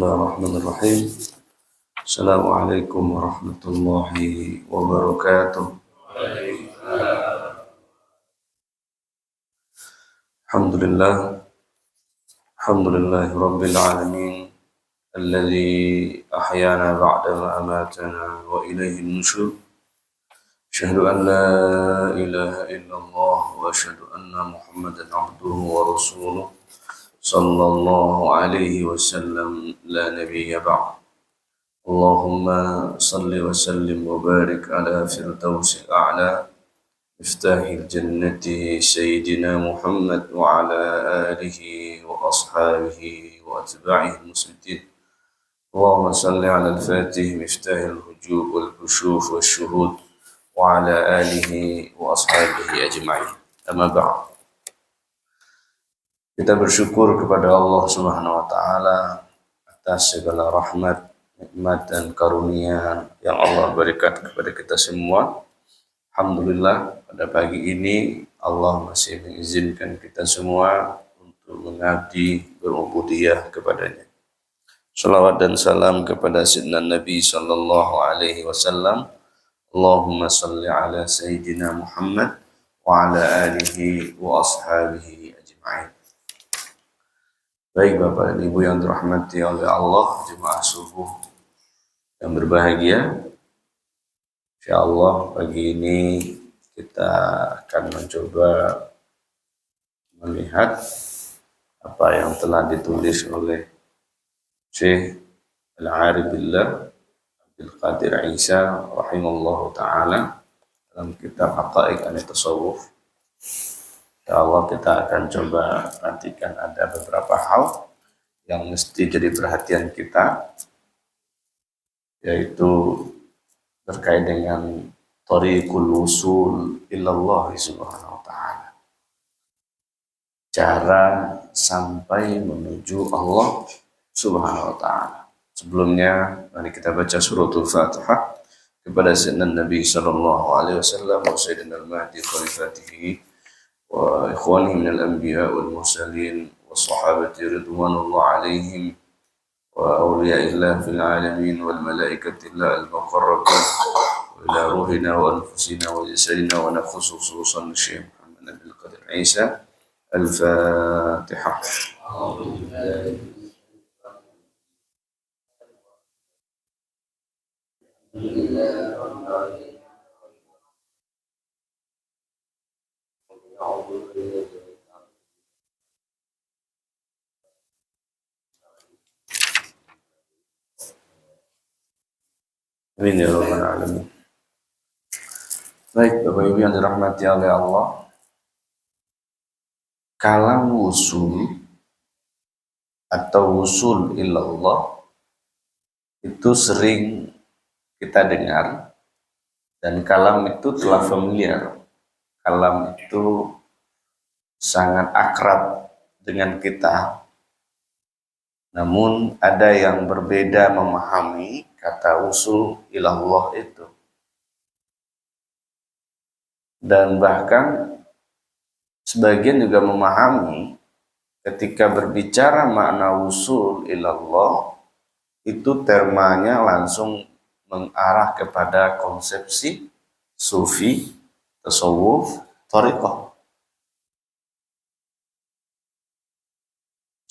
Bismillahirrahmanirrahim. Assalamualaikum warahmatullahi wabarakatuh. Alhamdulillah. Alhamdulillahi rabbil alamin. Alladzi ahyana ba'da ma amatana wa ilaihi nusyur. Asyhadu an la ilaha illallah wa asyhadu anna Muhammadan abduhu wa rasuluh. Sallallahu alaihi wasallam la nabiyya ba'd. Allahumma salli wa sallim wa barik ala firdausil a'la miftahil jannati sayyidina Muhammad wa ala alihi wa ashabihi wa atba'ihi muslimin. Allahumma salli ala al-fatih miftahil hujub wal kushuf wal shuhud wa ala alihi wa ashabihi ajma'in. Amma ba'd. Kita bersyukur kepada Allah Subhanahu wa taala atas segala rahmat, nikmat dan karunia yang Allah berikan kepada kita semua. Alhamdulillah, pada pagi ini Allah masih mengizinkan kita semua untuk mengabdi berubudiyah kepadanya. Salawat dan salam kepada Sayyidina Nabi sallallahu alaihi wasallam. Allahumma salli ala Sayyidina Muhammad wa ala alihi wa ashabihi ajma'in. Baik Bapak dan Ibu yang dirahmati oleh Allah, jemaah subuh yang berbahagia. Insyaallah pagi ini kita akan mencoba melihat apa yang telah ditulis oleh Syekh Al-Arif Billah Abdul Qadir Isa rahimallahu taala dalam kitab Haqaiq An-Tasawuf. Insyaallah kita akan coba perhatikan ada beberapa hal yang mesti jadi perhatian kita, yaitu terkait dengan thariqul wusul ilallah subhanahu wa ta'ala, cara sampai menuju Allah subhanahu wa ta'ala. Sebelumnya mari kita baca suratul Fatihah kepada Sayyidina Nabi sallallahu alaihi wasallam wa Sayyidina al-Mahdi khalifatihi wa ikhwanihi minal anbiya wal mursalin wa sahabati ridwanullah alaihim wa awliyaillah fil alamin wal malaikatillah al-muqarrabin wa ila ruhina wa anfusina wa jasadina wa nafsu khususan Syekh Muhammad Abdul Qadir Isa. Al-Fatihah. Amin ya rabbal alamin. Baik Bapak Ibu yang dirahmati oleh Allah, kalam wusul atau wusul ilallah itu sering kita dengar, dan kalam itu telah familiar. Kalam itu sangat akrab dengan kita. Namun ada yang berbeda memahami kata usul ilallah itu. Dan bahkan sebagian juga memahami ketika berbicara makna usul ilallah itu termanya langsung mengarah kepada konsepsi sufi, tasawuf, thariqah.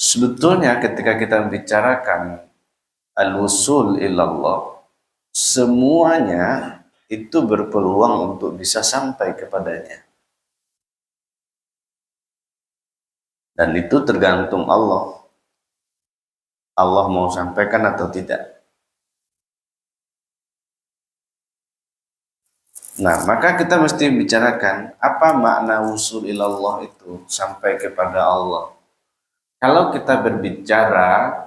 Sebetulnya ketika kita membicarakan al-wusul ilallah, semuanya itu berpeluang untuk bisa sampai kepadanya. Dan itu tergantung Allah. Allah mau sampaikan atau tidak. Nah, maka kita mesti bicarakan apa makna wusul ilallah itu, sampai kepada Allah. Kalau kita berbicara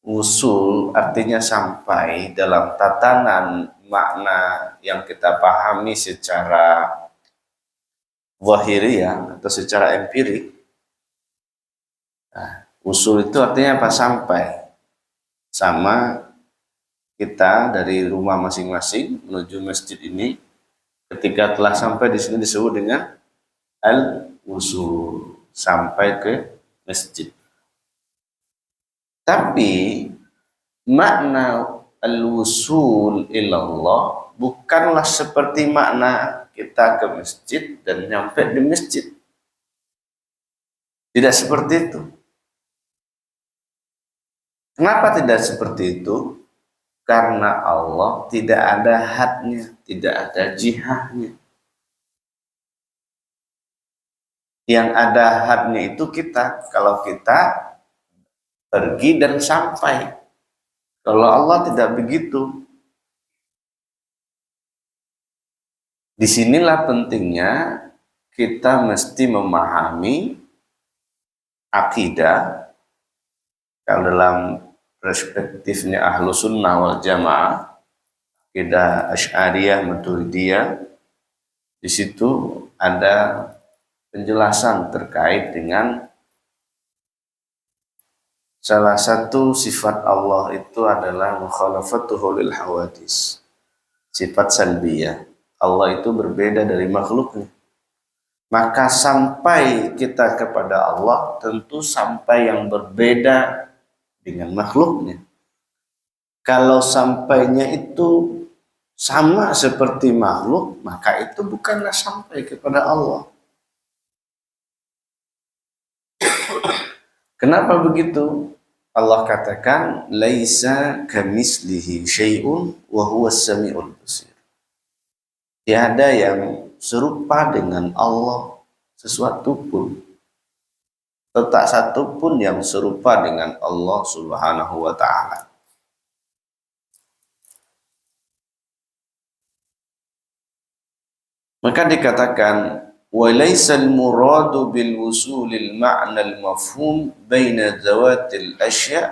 wusul artinya sampai dalam tatanan makna yang kita pahami secara zahiriyah atau secara empirik. Nah, usul itu artinya apa? Sampai. Sama kita dari rumah masing-masing menuju masjid ini, ketika telah sampai di sini disebut dengan al-wusul, sampai ke masjid. Tapi makna al-wusul ilallah bukanlah seperti makna kita ke masjid dan nyampe di masjid. Tidak seperti itu. Kenapa tidak seperti itu? Karena Allah tidak ada hadnya, tidak ada jihahnya. Yang ada hadnya itu kita, kalau kita pergi dan sampai. Kalau Allah tidak begitu. Disinilah pentingnya kita mesti memahami akidah. Kalau dalam perspektifnya ahlu sunnah wal jamaah, akidah Asy'ariyah Maturidiyah, di situ ada penjelasan terkait dengan salah satu sifat Allah itu adalah mukhalafatuhu lil hawadis, sifat salbiyah. Allah itu berbeda dari makhluknya. Maka sampai kita kepada Allah tentu sampai yang berbeda dengan makhluknya. Kalau sampainya itu sama seperti makhluk, maka itu bukanlah sampai kepada Allah. Kenapa begitu? Allah katakan laisa kamitslihi syai'un wa huwas samiul basir. Tiada yang serupa dengan Allah sesuatu pun. Tak satu pun yang serupa dengan Allah Subhanahu wa taala. Maka dikatakan وَلَيْسَ الْمُرَادُ بِالْوُصُولِ الْمَعْنَى الْمَفْهُومِ بَيْنَ ذَوَاتِ الْأَشْيَاءِ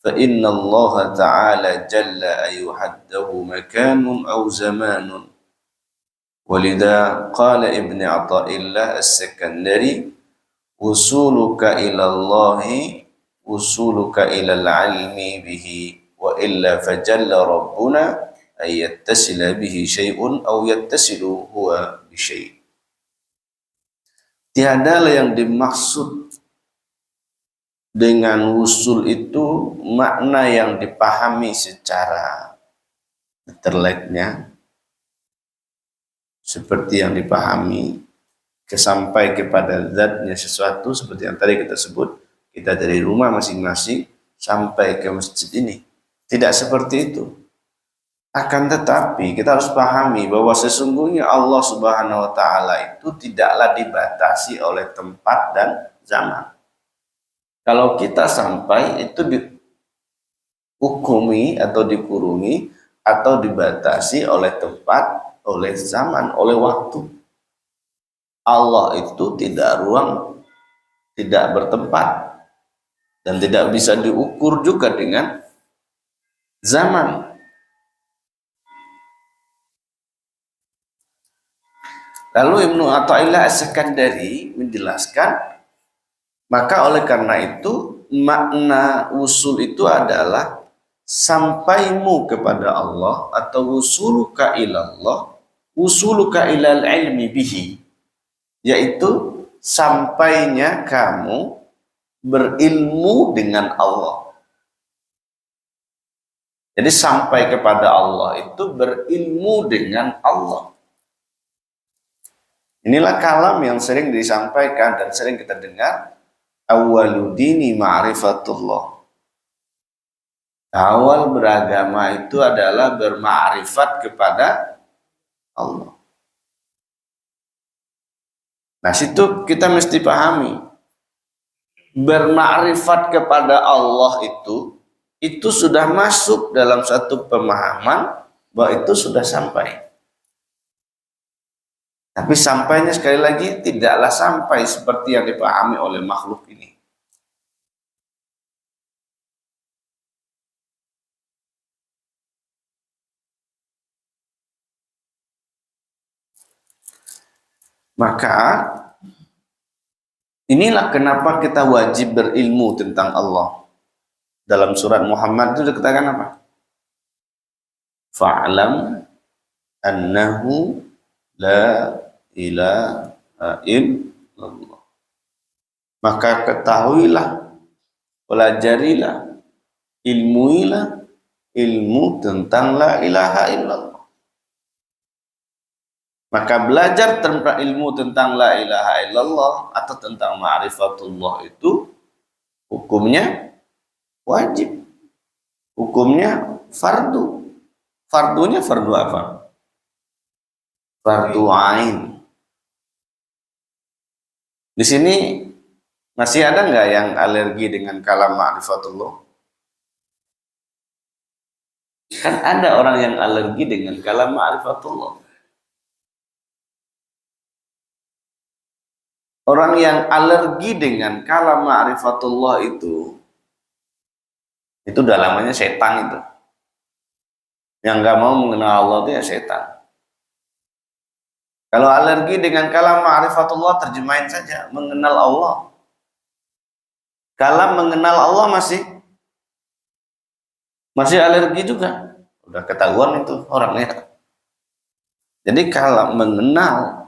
فَإِنَّ اللَّهَ تَعَالَى جَلَّ أَنْ يُحَدَّهُ مَكَانٌ أَوْ زَمَانٌ وَلِذَا قَالَ ابن عطاء الله السكندري وُصُولُكَ إِلَى اللَّهِ وُصُولُكَ إِلَى الْعِلْمِ بِهِ وَإِلَّا فَجَلَّ رَبُّنَا أَنْ يَتَّصِلَ بِهِ شَيْءٌ أَوْ يَتَّصِلُ هُوَ بِشَيْءٍ. Tiadalah yang dimaksud dengan wusul itu makna yang dipahami secara inteleknya, seperti yang dipahami sampai kepada zatnya sesuatu, seperti yang tadi kita sebut, kita dari rumah masing-masing sampai ke masjid ini. Tidak seperti itu. Akan tetapi kita harus pahami bahwa sesungguhnya Allah Subhanahu wa taala itu tidaklah dibatasi oleh tempat dan zaman. Kalau kita sampai itu dihukumi atau dikurungi atau dibatasi oleh tempat, oleh zaman, oleh waktu. Allah itu tidak ruang, tidak bertempat, dan tidak bisa diukur juga dengan zaman. Lalu Ibnu Athaillah As-Sakandari menjelaskan, maka oleh karena itu makna usul itu adalah sampaimu kepada Allah atau usuluka ilallah, usuluka ilal ilmi bihi, yaitu sampainya kamu berilmu dengan Allah. Jadi sampai kepada Allah itu berilmu dengan Allah. Inilah kalam yang sering disampaikan dan sering kita dengar. Awwaludini ma'rifatullah. Awal beragama itu adalah berma'rifat kepada Allah. Nah, situ kita mesti pahami. Berma'rifat kepada Allah itu sudah masuk dalam satu pemahaman bahwa itu sudah sampai. Tapi sampainya sekali lagi tidaklah sampai seperti yang dipahami oleh makhluk ini. Maka inilah kenapa kita wajib berilmu tentang Allah. Dalam surat Muhammad itu dikatakan apa? Fa'lam annahu la ilaha illallah. Maka ketahuilah, pelajarilah, ilmuilah ilmu tentang la ilaha illallah. Maka belajar tentang ilmu tentang la ilaha illallah atau tentang ma'rifatullah itu hukumnya wajib. Hukumnya fardu. Fardunya fardu apa? Fardu ain. Di sini masih ada nggak yang alergi dengan kalam ma'rifatullah? Kan ada orang yang alergi dengan kalam ma'rifatullah. Orang yang alergi dengan kalam ma'rifatullah itu udah namanya setan itu. Yang nggak mau mengenal Allah itu ya setan. Kalau alergi dengan kalam ma'rifatullah, terjemahin saja mengenal Allah. Kalam mengenal Allah masih alergi juga. Udah ketahuan itu orangnya. Jadi kalau mengenal,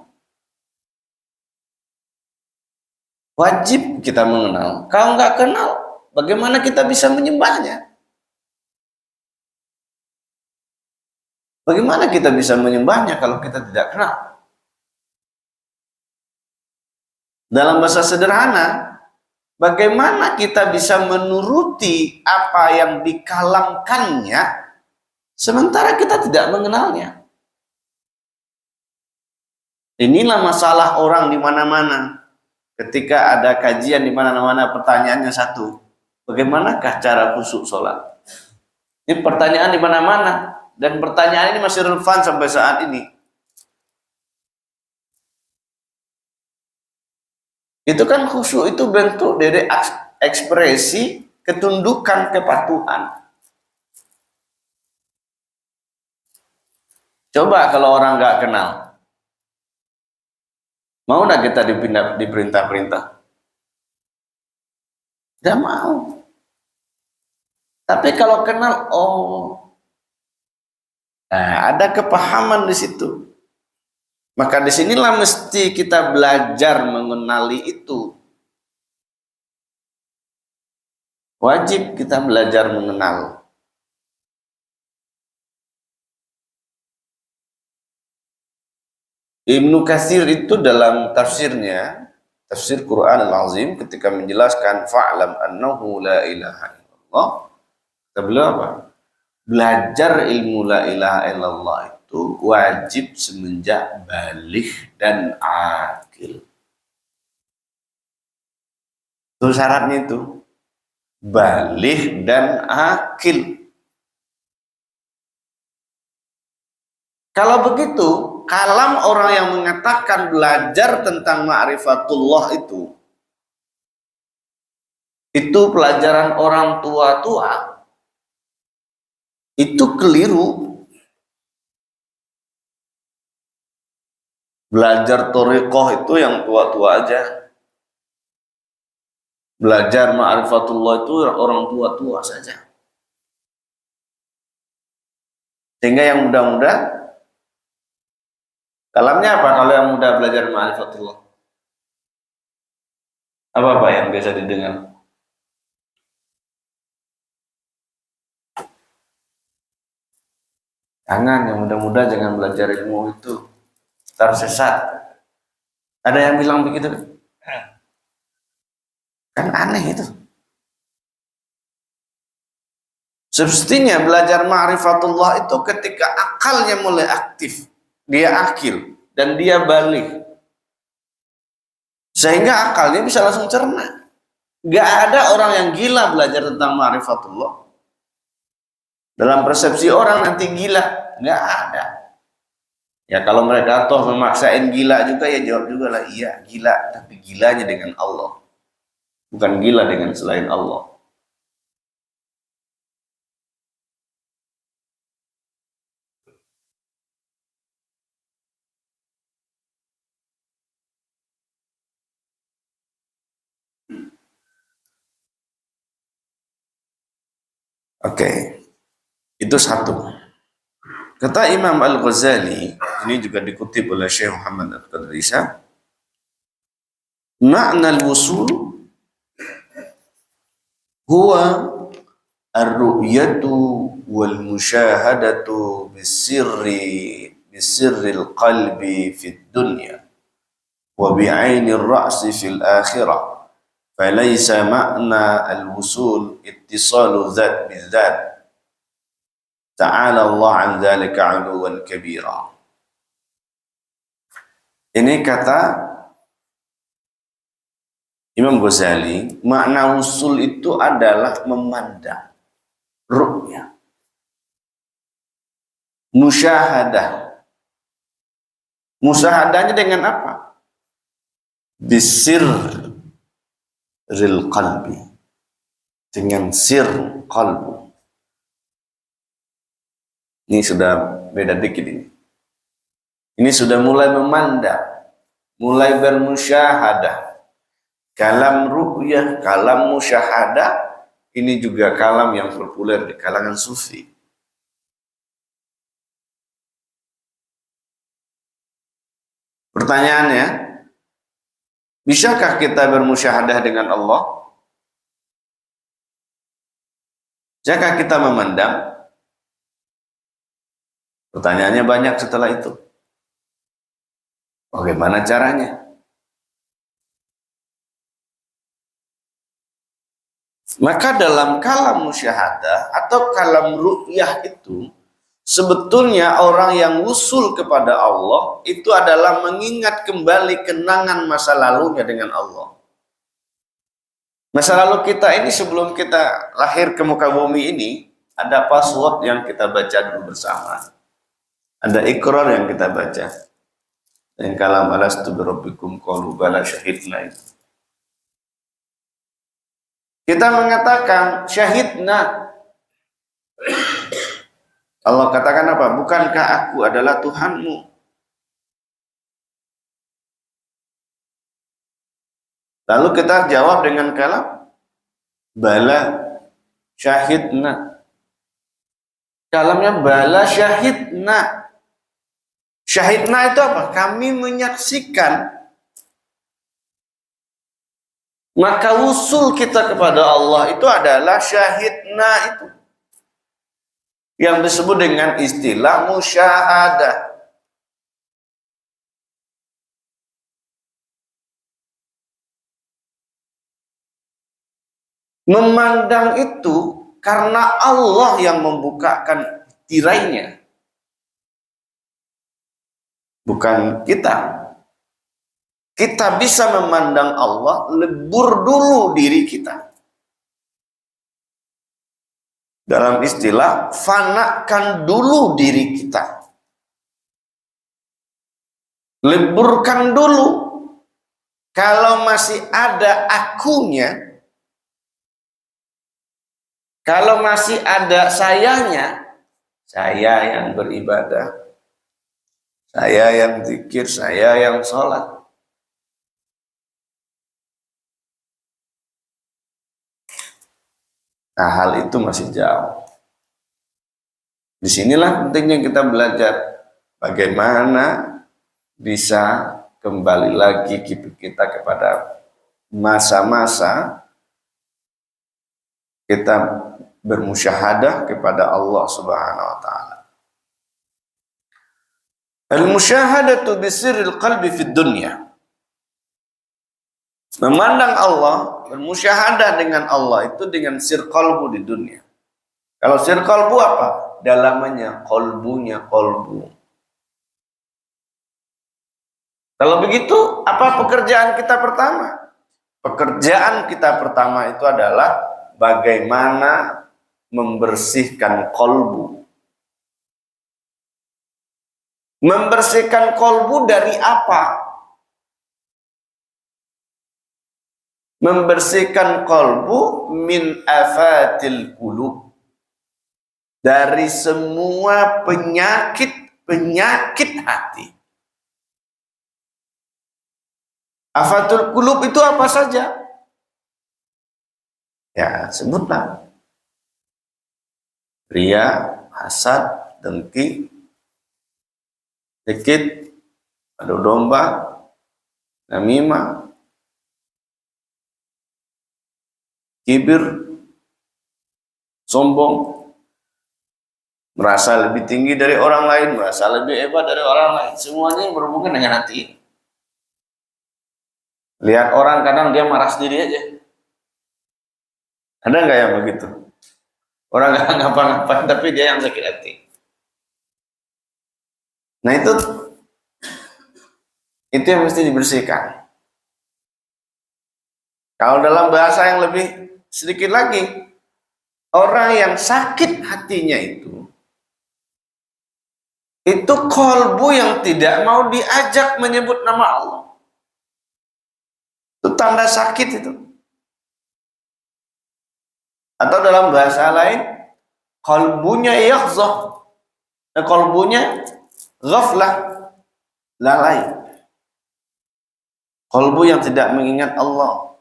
wajib kita mengenal. Kalau nggak kenal, bagaimana kita bisa menyembahnya? Bagaimana kita bisa menyembahnya kalau kita tidak kenal? Dalam bahasa sederhana, bagaimana kita bisa menuruti apa yang dikalamkannya sementara kita tidak mengenalnya? Inilah masalah orang di mana-mana. Ketika ada kajian di mana-mana, pertanyaannya satu, bagaimanakah cara khusyuk sholat? Ini pertanyaan di mana-mana, dan pertanyaan ini masih relevan sampai saat ini. Itu kan khusyuk itu bentuk dari ekspresi ketundukan kepatuhan. Coba kalau orang nggak kenal, mau nggak kita diperintah-perintah? Tidak mau. Tapi kalau kenal, ada kepahaman di situ. Maka disinilah mesti kita belajar mengenali itu. Wajib kita belajar mengenal. Ibnu Katsir itu dalam tafsirnya, tafsir Quran Al-Azim, ketika menjelaskan fa'lam annahu la ilaha illallah, kata beliau apa? Belajar ilmu la ilaha illallah itu wajib semenjak baligh dan akil. Itu syaratnya itu. Baligh dan akil. Kalau begitu, kalam orang yang mengatakan belajar tentang ma'rifatullah itu pelajaran orang tua-tua, itu keliru. Belajar thariqah itu yang tua-tua aja. Belajar ma'rifatullah itu orang tua-tua saja. Sehingga yang muda-muda, kalamnya apa kalau yang muda belajar ma'rifatullah? Apa yang biasa didengar? Jangan, yang muda-muda jangan belajar ilmu itu, tersesat. Ada yang bilang begitu? Kan aneh itu. Semestinya belajar ma'rifatullah itu ketika akalnya mulai aktif, dia akil dan dia balik, sehingga akalnya bisa langsung cerna. Gak ada orang yang gila belajar tentang ma'rifatullah. Dalam persepsi orang nanti gila, gak ada. Ya kalau mereka toh memaksain gila juga, ya jawab juga lah, iya gila, tapi gilanya dengan Allah, bukan gila dengan selain Allah. Oke, itu satu. Kata Imam Al-Ghazali, ini juga dikutip oleh Syekh Muhammad Al-Qadri Isa, makna al-wusul huwa ar-ru'yatu wal musyahadatu bisirril qalbi fid dunya wa bi'ainir ra'si fil akhirah falaysa ma'na al-wusul ittisalu dzat bidzat ta'ala Allah an dzalika 'uluwan kabira. Ini kata Imam Ghazali, makna wusul itu adalah memandang, ru'ya, musyahadah. Musyahadahnya dengan apa? Bisirril qalbi, dengan sir qalbu. Ini sudah beda dikit ini. Ini sudah mulai memandang, mulai bermusyahadah. Kalam ru'yah, kalam musyahadah, ini juga kalam yang populer di kalangan sufi. Pertanyaannya, bisakah kita bermusyahadah dengan Allah? Bisakah kita memandang? Pertanyaannya banyak setelah itu. Bagaimana caranya? Maka dalam kalam musyahadah atau kalam ru'yah itu, sebetulnya orang yang wusul kepada Allah itu adalah mengingat kembali kenangan masa lalunya dengan Allah. Masa lalu kita ini sebelum kita lahir ke muka bumi ini, ada password yang kita baca dulu bersama. Ada ikrar yang kita baca. Dan kalam alastu birabbikum qalu bala syahidna itu. Kita mengatakan syahidna. Allah katakan apa? Bukankah aku adalah Tuhanmu? Lalu kita jawab dengan kalam bala syahidna. Kalamnya bala syahidna. Syahidna itu apa? Kami menyaksikan. Maka wusul kita kepada Allah itu adalah syahidna itu. Yang disebut dengan istilah musyahadah. Memandang itu karena Allah yang membukakan tirainya. Bukan kita. Kita bisa memandang Allah, lebur dulu diri kita. Dalam istilah, fanakan dulu diri kita. Leburkan dulu. Kalau masih ada akunya, kalau masih ada sayanya, saya yang beribadah, saya yang zikir, saya yang sholat. Nah, hal itu masih jauh. Disinilah pentingnya kita belajar bagaimana bisa kembali lagi kita kepada masa-masa kita bermusyahadah kepada Allah Subhanahu wa taala. Al-musyahadatu bisirril qalbi fid dunya. Memandang Allah, bermusyahadah dengan Allah itu dengan sir qalbu di dunia. Kalau sir qalbu apa? Dalamannya, qalbunya qalbu. Kalau begitu, apa pekerjaan kita pertama? Pekerjaan kita pertama itu adalah bagaimana membersihkan qalbu. Membersihkan qalbu dari apa? Membersihkan qalbu min afatil qulub, dari semua penyakit hati. Afatul qulub itu apa saja? Ya, sebutlah. Ria, hasad, dengki, dikit, adu domba, namimah, kibir, sombong, merasa lebih tinggi dari orang lain, merasa lebih hebat dari orang lain. Semuanya berhubungan dengan hati. Lihat orang kadang dia marah sendiri aja. Ada nggak yang begitu? Orang nggak ngapa-ngapain tapi dia yang sakit hati. Nah itu yang mesti dibersihkan. Kalau dalam bahasa yang lebih sedikit lagi, orang yang sakit hatinya itu kolbu yang tidak mau diajak menyebut nama Allah. Itu tanda sakit itu. Atau dalam bahasa lain, kolbunya yakhzah, kolbunya ghaflah, lalai. Kolbu yang tidak mengingat Allah.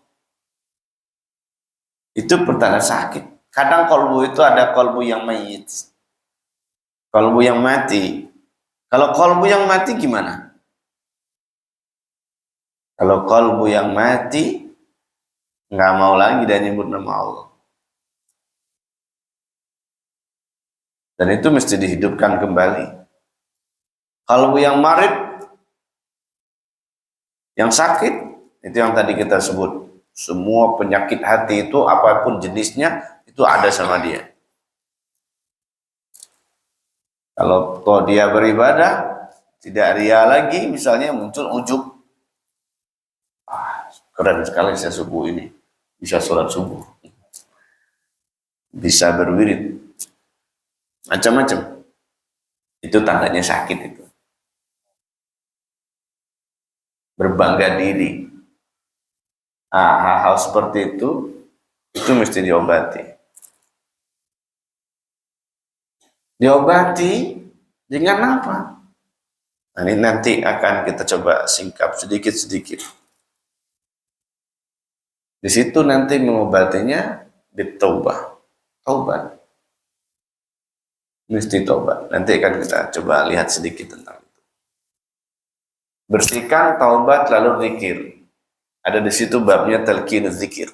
Itu pertanda sakit. Kadang kolbu itu ada kolbu yang mayit, kolbu yang mati. Kalau kolbu yang mati gimana? Kalau kolbu yang mati nggak mau lagi dia nyebut nama Allah. Dan itu mesti dihidupkan kembali. Kolbu yang marid, yang sakit, itu yang tadi kita sebut. Semua penyakit hati itu apapun jenisnya itu ada sama dia. Kalau toh dia beribadah tidak ria lagi, misalnya muncul ujub. Keren sekali saya subuh ini, bisa sholat subuh, bisa berwirid, macam-macam. Itu tandanya sakit itu. Berbangga diri. Hal-hal seperti itu mesti diobati. Diobati dengan apa? Nah, ini nanti akan kita coba singkap sedikit-sedikit. Di situ nanti mengobatinya bertaubat. Taubat. Mesti taubat. Nanti akan kita coba lihat sedikit tentang itu. Bersihkan taubat lalu zikir. Ada di situ babnya talqinuz zikir.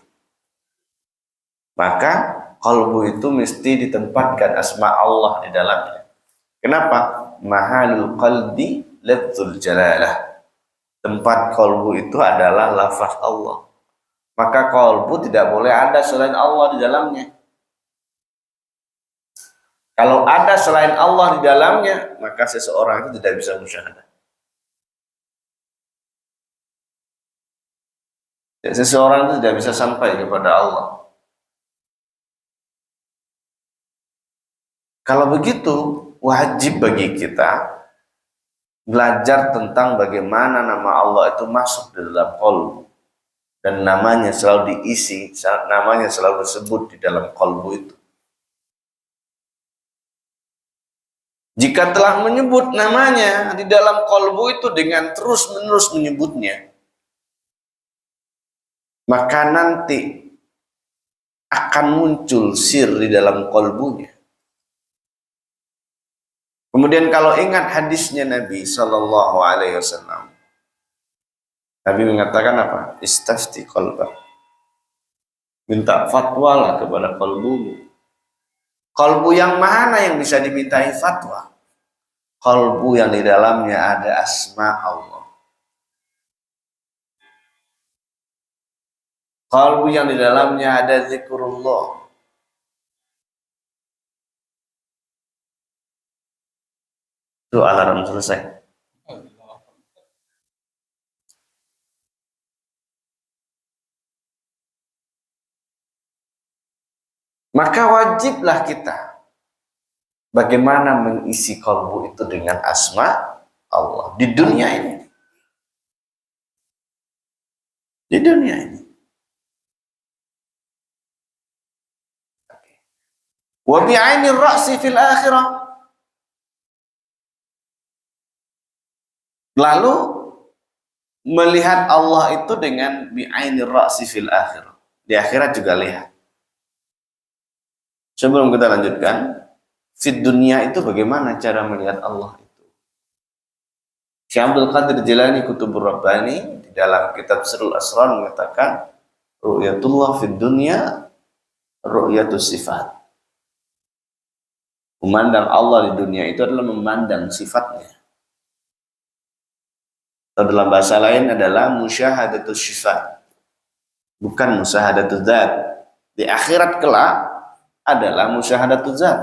Maka qalbu itu mesti ditempatkan asma Allah di dalamnya. Kenapa? Mahalul qalbi ladzul jalalah. Tempat qalbu itu adalah lafaz Allah. Maka qalbu tidak boleh ada selain Allah di dalamnya. Kalau ada selain Allah di dalamnya, maka seseorang itu tidak bisa musyahadah. Seseorang itu tidak bisa sampai kepada Allah. Kalau begitu, wajib bagi kita belajar tentang bagaimana nama Allah itu masuk di dalam qalbu. Dan namanya selalu diisi, namanya selalu disebut di dalam qalbu itu. Jika telah menyebut namanya di dalam qalbu itu dengan terus-menerus menyebutnya, maka nanti akan muncul sir di dalam qalbunya. Kemudian kalau ingat hadisnya Nabi Sallallahu Alaihi Wasallam, Nabi mengatakan apa? Istafti qalbak. Minta fatwa lah kepada qalbumu. Qalbu yang mana yang bisa dimintai fatwa? Qalbu yang di dalamnya ada asma Allah. Qalbu yang di dalamnya ada zikrullah. Itu alarm selesai. Maka wajiblah kita bagaimana mengisi qalbu itu dengan asma Allah di dunia ini. Di dunia ini. Wa bi'ainir ra'si fil akhirah. Lalu melihat Allah itu dengan bi'ainir ra'si fil akhirah. Di akhirat juga lihat. Sebelum kita lanjutkan, di dunia itu bagaimana cara melihat Allah itu? Syekh Abdul Qadir Jilani Kutubur Rabbani di dalam kitab Sirrul Asrar mengatakan ru'yatullah fid dunya ru'yatus sifat. Memandang Allah di dunia itu adalah memandang sifatnya. Atau dalam bahasa lain adalah musyahadatus sifat, bukan musyahadatul zat. Di akhirat kelak adalah musyahadatul zat.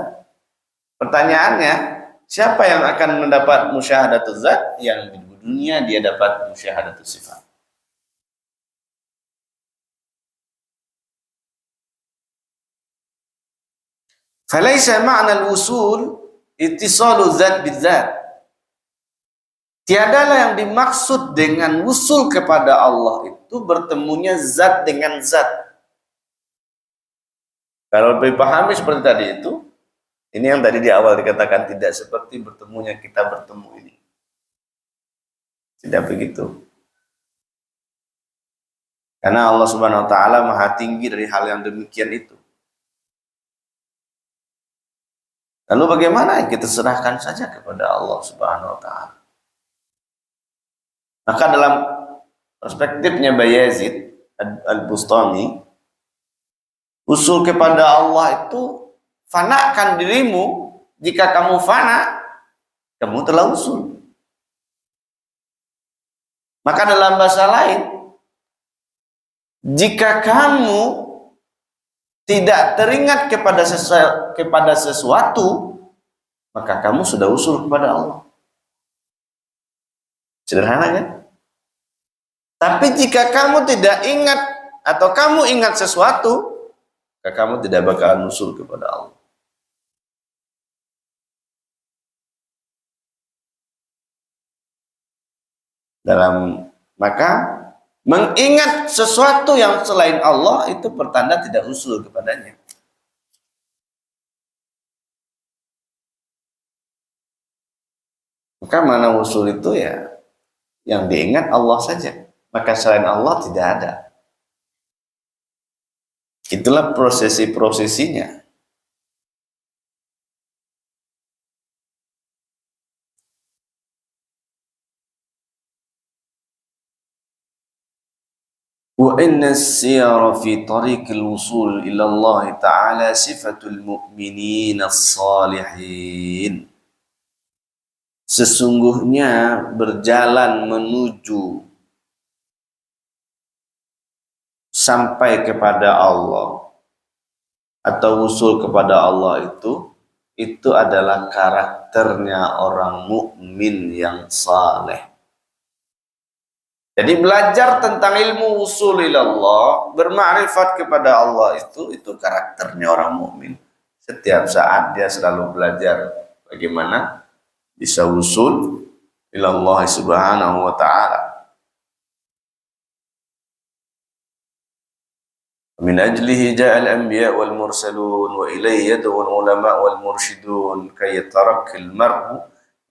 Pertanyaannya, siapa yang akan mendapat musyahadatul zat? Yang di dunia dia dapat musyahadatul sifat. Falaisa ma'na al-wusul ittisalu zat bidzat. Tiadalah yang dimaksud dengan wusul kepada Allah itu bertemunya zat dengan zat. Kalau dipahami seperti tadi itu, ini yang tadi di awal dikatakan tidak seperti bertemunya kita bertemu ini. Tidak begitu. Karena Allah Subhanahu wa taala Maha tinggi dari hal yang demikian itu. Lalu bagaimana? Kita serahkan saja kepada Allah Subhanahu wa taala. Maka dalam perspektifnya Bayazid Al-Bustami, usul kepada Allah itu fanakan dirimu. Jika kamu fana, kamu telah usul. Maka dalam bahasa lain, jika kamu tidak teringat kepada sesuatu, maka kamu sudah usul kepada Allah. Sederhana kan? Tapi jika kamu tidak ingat atau kamu ingat sesuatu, maka kamu tidak bakalan usul kepada Allah. Maka mengingat sesuatu yang selain Allah itu pertanda tidak usul kepadanya. Maka mana usul itu ya yang diingat Allah saja. Maka selain Allah tidak ada. Itulah prosesi-prosesinya. Wa inna as-siyara fi tariqil wusul ila Allah Ta'ala sifatul mu'minin as-salihin. Sesungguhnya berjalan menuju sampai kepada Allah atau usul kepada Allah itu adalah karakternya orang mukmin yang saleh. Jadi belajar tentang ilmu usul ilallah, bermakrifat kepada Allah itu karakternya orang mukmin. Setiap saat dia selalu belajar bagaimana bisa usul ilallah subhanahu wa ta'ala. Min ajlihi ja'al anbiya wal mursalun wa ilayhi yad'u al ulama wal mursyidun kay yatarakki al mar'u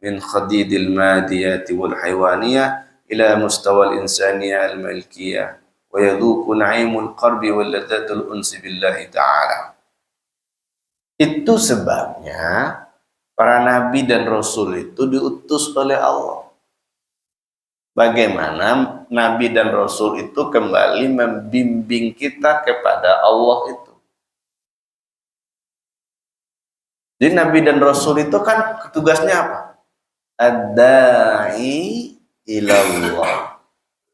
min khadidil madiyati wal haywaniyah ila mustawa al insaniyah al malkiyah wa yadhuku na'imul qarbi wal ladzatul unsi billahi ta'ala. Itu sebabnya para nabi dan rasul itu diutus oleh Allah. Bagaimana nabi dan rasul itu kembali membimbing kita kepada Allah itu. Jadi nabi dan rasul itu kan tugasnya apa? Ad-da'i ilallah.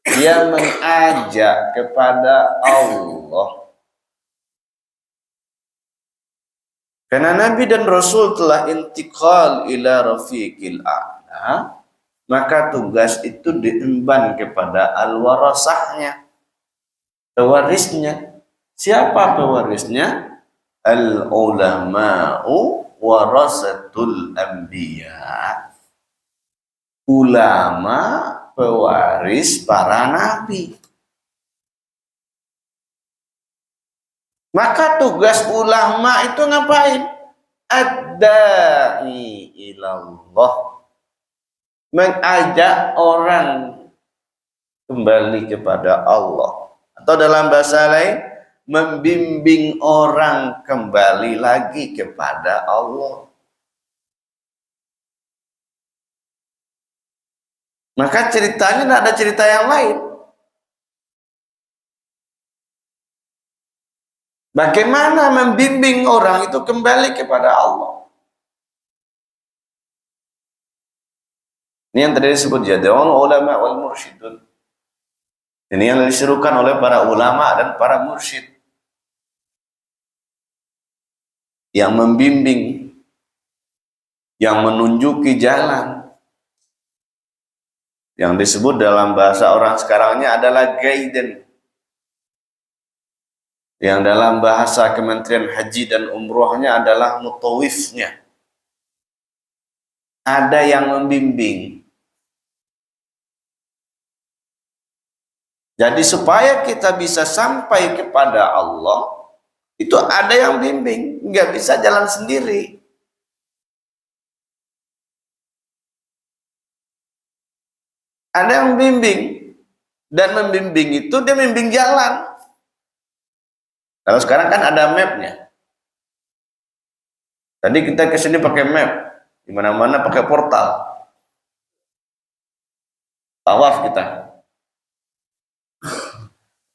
Dia mengajak kepada Allah. Karena Nabi dan Rasul telah intikal ila rafiqil a'la, maka tugas itu diemban kepada al-warasahnya, pewarisnya. Siapa pewarisnya? Al-ulama'u warasatul anbiya. Ulama pewaris para nabi. Maka tugas ulama itu ngapain? Ad-da'i ilallah. Mengajak orang kembali kepada Allah. Atau dalam bahasa lain, membimbing orang kembali lagi kepada Allah. Maka ceritanya tidak ada cerita yang lain. Bagaimana membimbing orang itu kembali kepada Allah? Ini yang tadi disebut jadwal ulama wal mursyidun. Ini yang diserukan oleh para ulama dan para mursyid yang membimbing, yang menunjuki jalan. Yang disebut dalam bahasa orang sekarangnya adalah guidance. Yang dalam bahasa Kementerian Haji dan Umrohnya adalah mutawifnya. Ada yang membimbing. Jadi supaya kita bisa sampai kepada Allah, itu ada yang bimbing, nggak bisa jalan sendiri. Ada yang bimbing, dan membimbing itu dia membimbing jalan. Kalau sekarang kan ada mapnya. Tadi kita ke sini pakai map, di mana-mana pakai portal. Tawaf kita.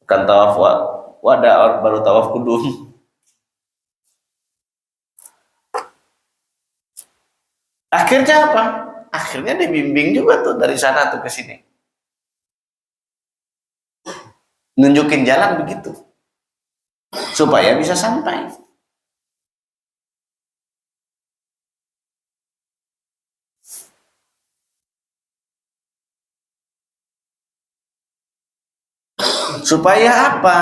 Bukan tawaf wada, baru tawaf kudum. Akhirnya apa? Akhirnya dibimbing juga tuh dari sana tuh ke sini. Nunjukin jalan begitu. Supaya bisa sampai. Supaya apa?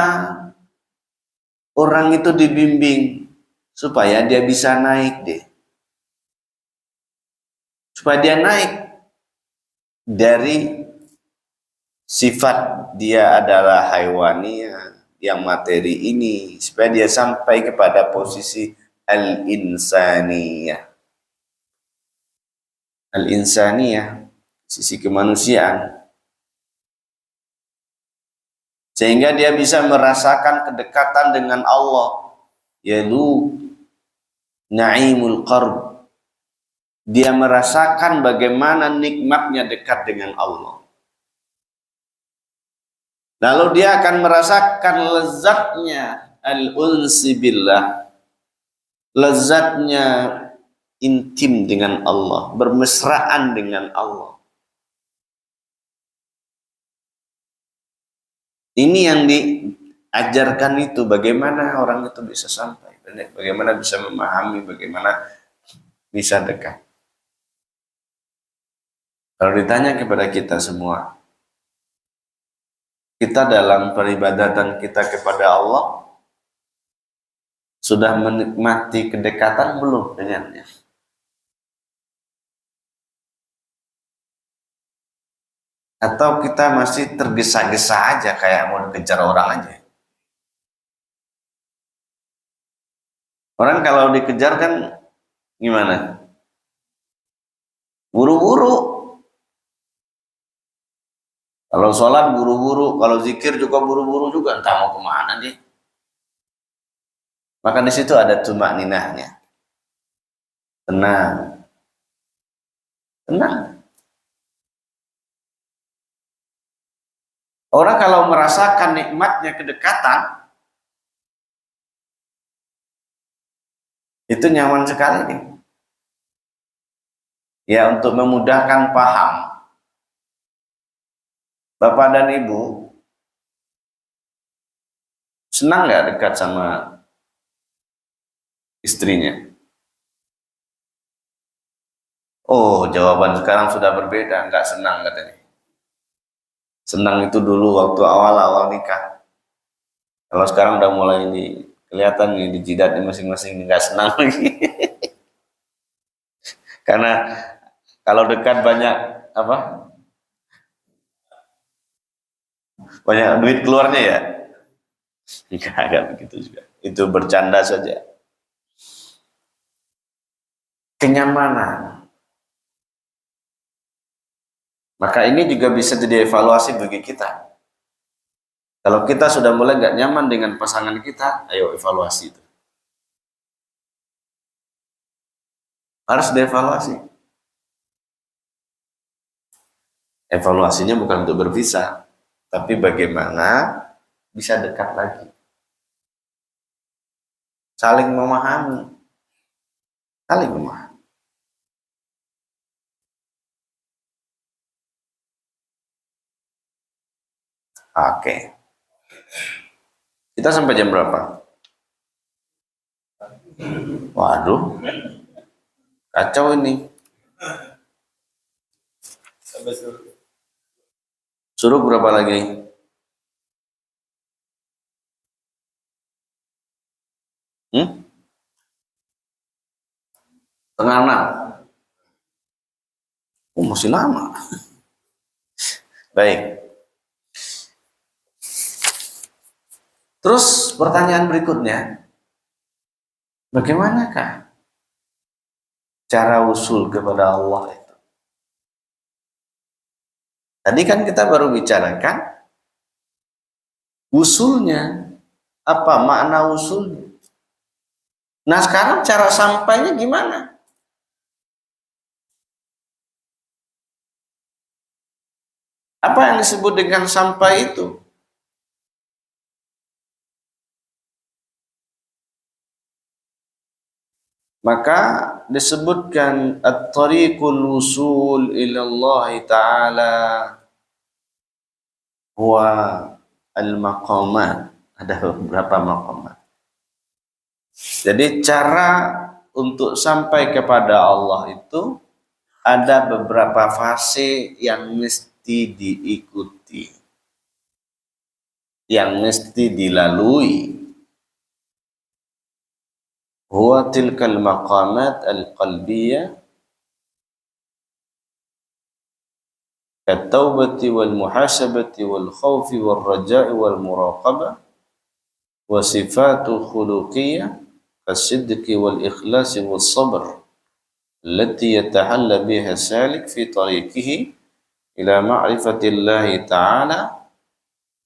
Orang itu dibimbing supaya dia bisa naik deh. Supaya dia naik dari sifat dia adalah haiwaniyah yang materi ini, supaya dia sampai kepada posisi al-insaniyah. Al-insaniyah, sisi kemanusiaan. Sehingga dia bisa merasakan kedekatan dengan Allah. Yaitu na'imul qarb. Dia merasakan bagaimana nikmatnya dekat dengan Allah. Lalu dia akan merasakan lezatnya al-unsi billah. Lezatnya intim dengan Allah, bermesraan dengan Allah. Ini yang diajarkan itu, bagaimana orang itu bisa sampai, bagaimana bisa memahami, bagaimana bisa dekat. Kalau ditanya kepada kita semua, kita dalam peribadatan kita kepada Allah sudah menikmati kedekatan belum dengannya? Atau kita masih tergesa-gesa aja kayak mau dikejar orang aja? Orang kalau dikejar kan gimana? Buru-buru. Kalau sholat buru-buru, kalau zikir juga buru-buru juga, entah mau kemana dia. Maka di situ ada tumakninahnya. Tenang. Tenang. Orang kalau merasakan nikmatnya kedekatan, itu nyaman sekali nih. Ya, untuk memudahkan paham. Bapak dan Ibu senang nggak dekat sama istrinya? Oh, jawaban sekarang sudah berbeda, nggak senang katanya. Senang itu dulu waktu awal-awal nikah. Kalau sekarang udah mulai kelihatan nih di jidatnya masing-masing nggak senang lagi. Karena kalau dekat banyak apa? Banyak duit keluarnya ya? Enggak begitu juga. Itu bercanda saja. Kenyamanan. Maka ini juga bisa jadi evaluasi bagi kita. Kalau kita sudah mulai nggak nyaman dengan pasangan kita, ayo evaluasi itu. Harus dievaluasi. Evaluasinya bukan untuk berpisah, tapi bagaimana bisa dekat lagi. Saling memahami. Saling memahami. Oke. Kita sampai jam berapa? Waduh. Kacau ini. Suruh berapa lagi? Setengah 6. Oh, masih lama. Baik. Terus pertanyaan berikutnya, bagaimanakah cara usul kepada Allah itu? Tadi kan kita baru bicarakan usulnya, apa makna usulnya. Nah sekarang cara sampainya gimana? Apa yang disebut dengan sampai itu? Maka disebutkan at-tariqul wusul ila Allah Ta'ala huwa al-maqamat. Ada beberapa maqamat. Jadi cara untuk sampai kepada Allah itu ada beberapa fase yang mesti diikuti, yang mesti dilalui. Huwa tilkal maqamat al-qalbiyah kat-taubati wal muhasabati wal khawfi wal raja'i wal muraqabah wa sifatu khuluqiyah kas-sidqi wal ikhlasi wal sabr allati yatahalla biha salik fi tariqihi ila ma'rifatillahi ta'ala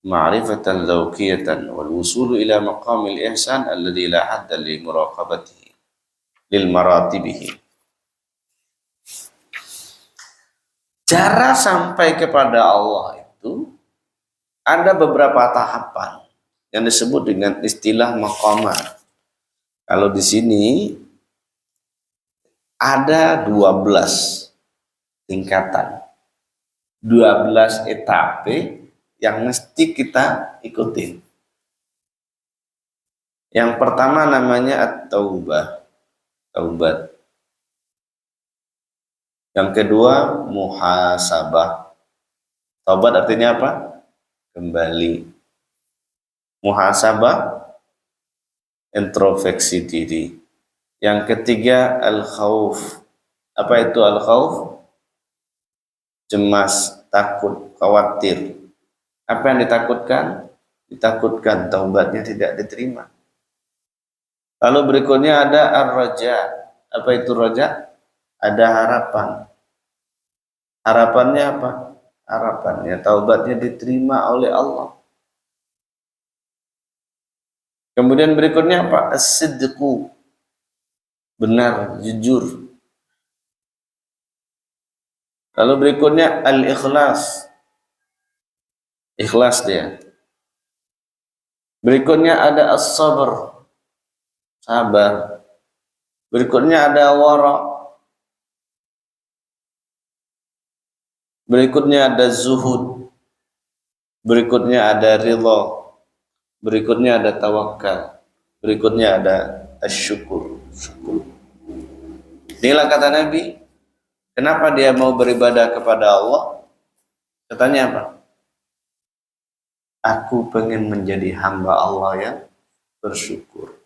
ma'rifatan zawqiyatan wal wusulu ila maqamil ihsan alladhi la hadda li muraqabatihi lil maratibihi. Cara sampai kepada Allah itu ada beberapa tahapan yang disebut dengan istilah maqamat. Kalau di sini ada 12 tingkatan, 12 etape yang mesti kita ikutin. Yang pertama namanya at-taubah, taubat. Yang kedua muhasabah. Taubat artinya apa? Kembali. Muhasabah, introspeksi diri. Yang ketiga al-khauf. Apa itu al-khauf? Cemas, takut, khawatir. Apa yang ditakutkan? Ditakutkan taubatnya tidak diterima. Lalu berikutnya ada ar-raja. Apa itu raja? Ada harapan. Harapannya apa? Harapannya taubatnya diterima oleh Allah. Kemudian berikutnya apa? As-sidqu. Benar, jujur. Lalu berikutnya al-ikhlas. Ikhlas dia. Berikutnya ada as-sabr. Sabar. Berikutnya ada wara. Berikutnya ada zuhud. Berikutnya ada ridha. Berikutnya ada tawakal. Berikutnya ada asyukur. Inilah kata Nabi, kenapa dia mau beribadah kepada Allah? Katanya apa? Aku pengen menjadi hamba Allah yang bersyukur.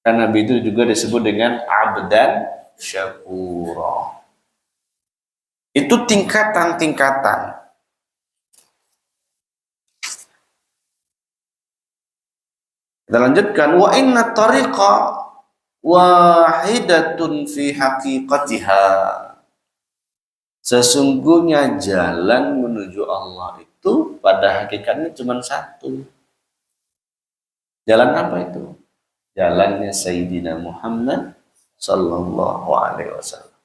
Karena Nabi itu juga disebut dengan abdan syakura. Itu tingkatan-tingkatan. Kita lanjutkan, wa inna tariqa wahidatun fi haqiqatiha. Sesungguhnya jalan menuju Allah itu pada hakikatnya cuma satu. Jalan apa itu? Jalannya Sayyidina Muhammad sallallahu alaihi wasallam.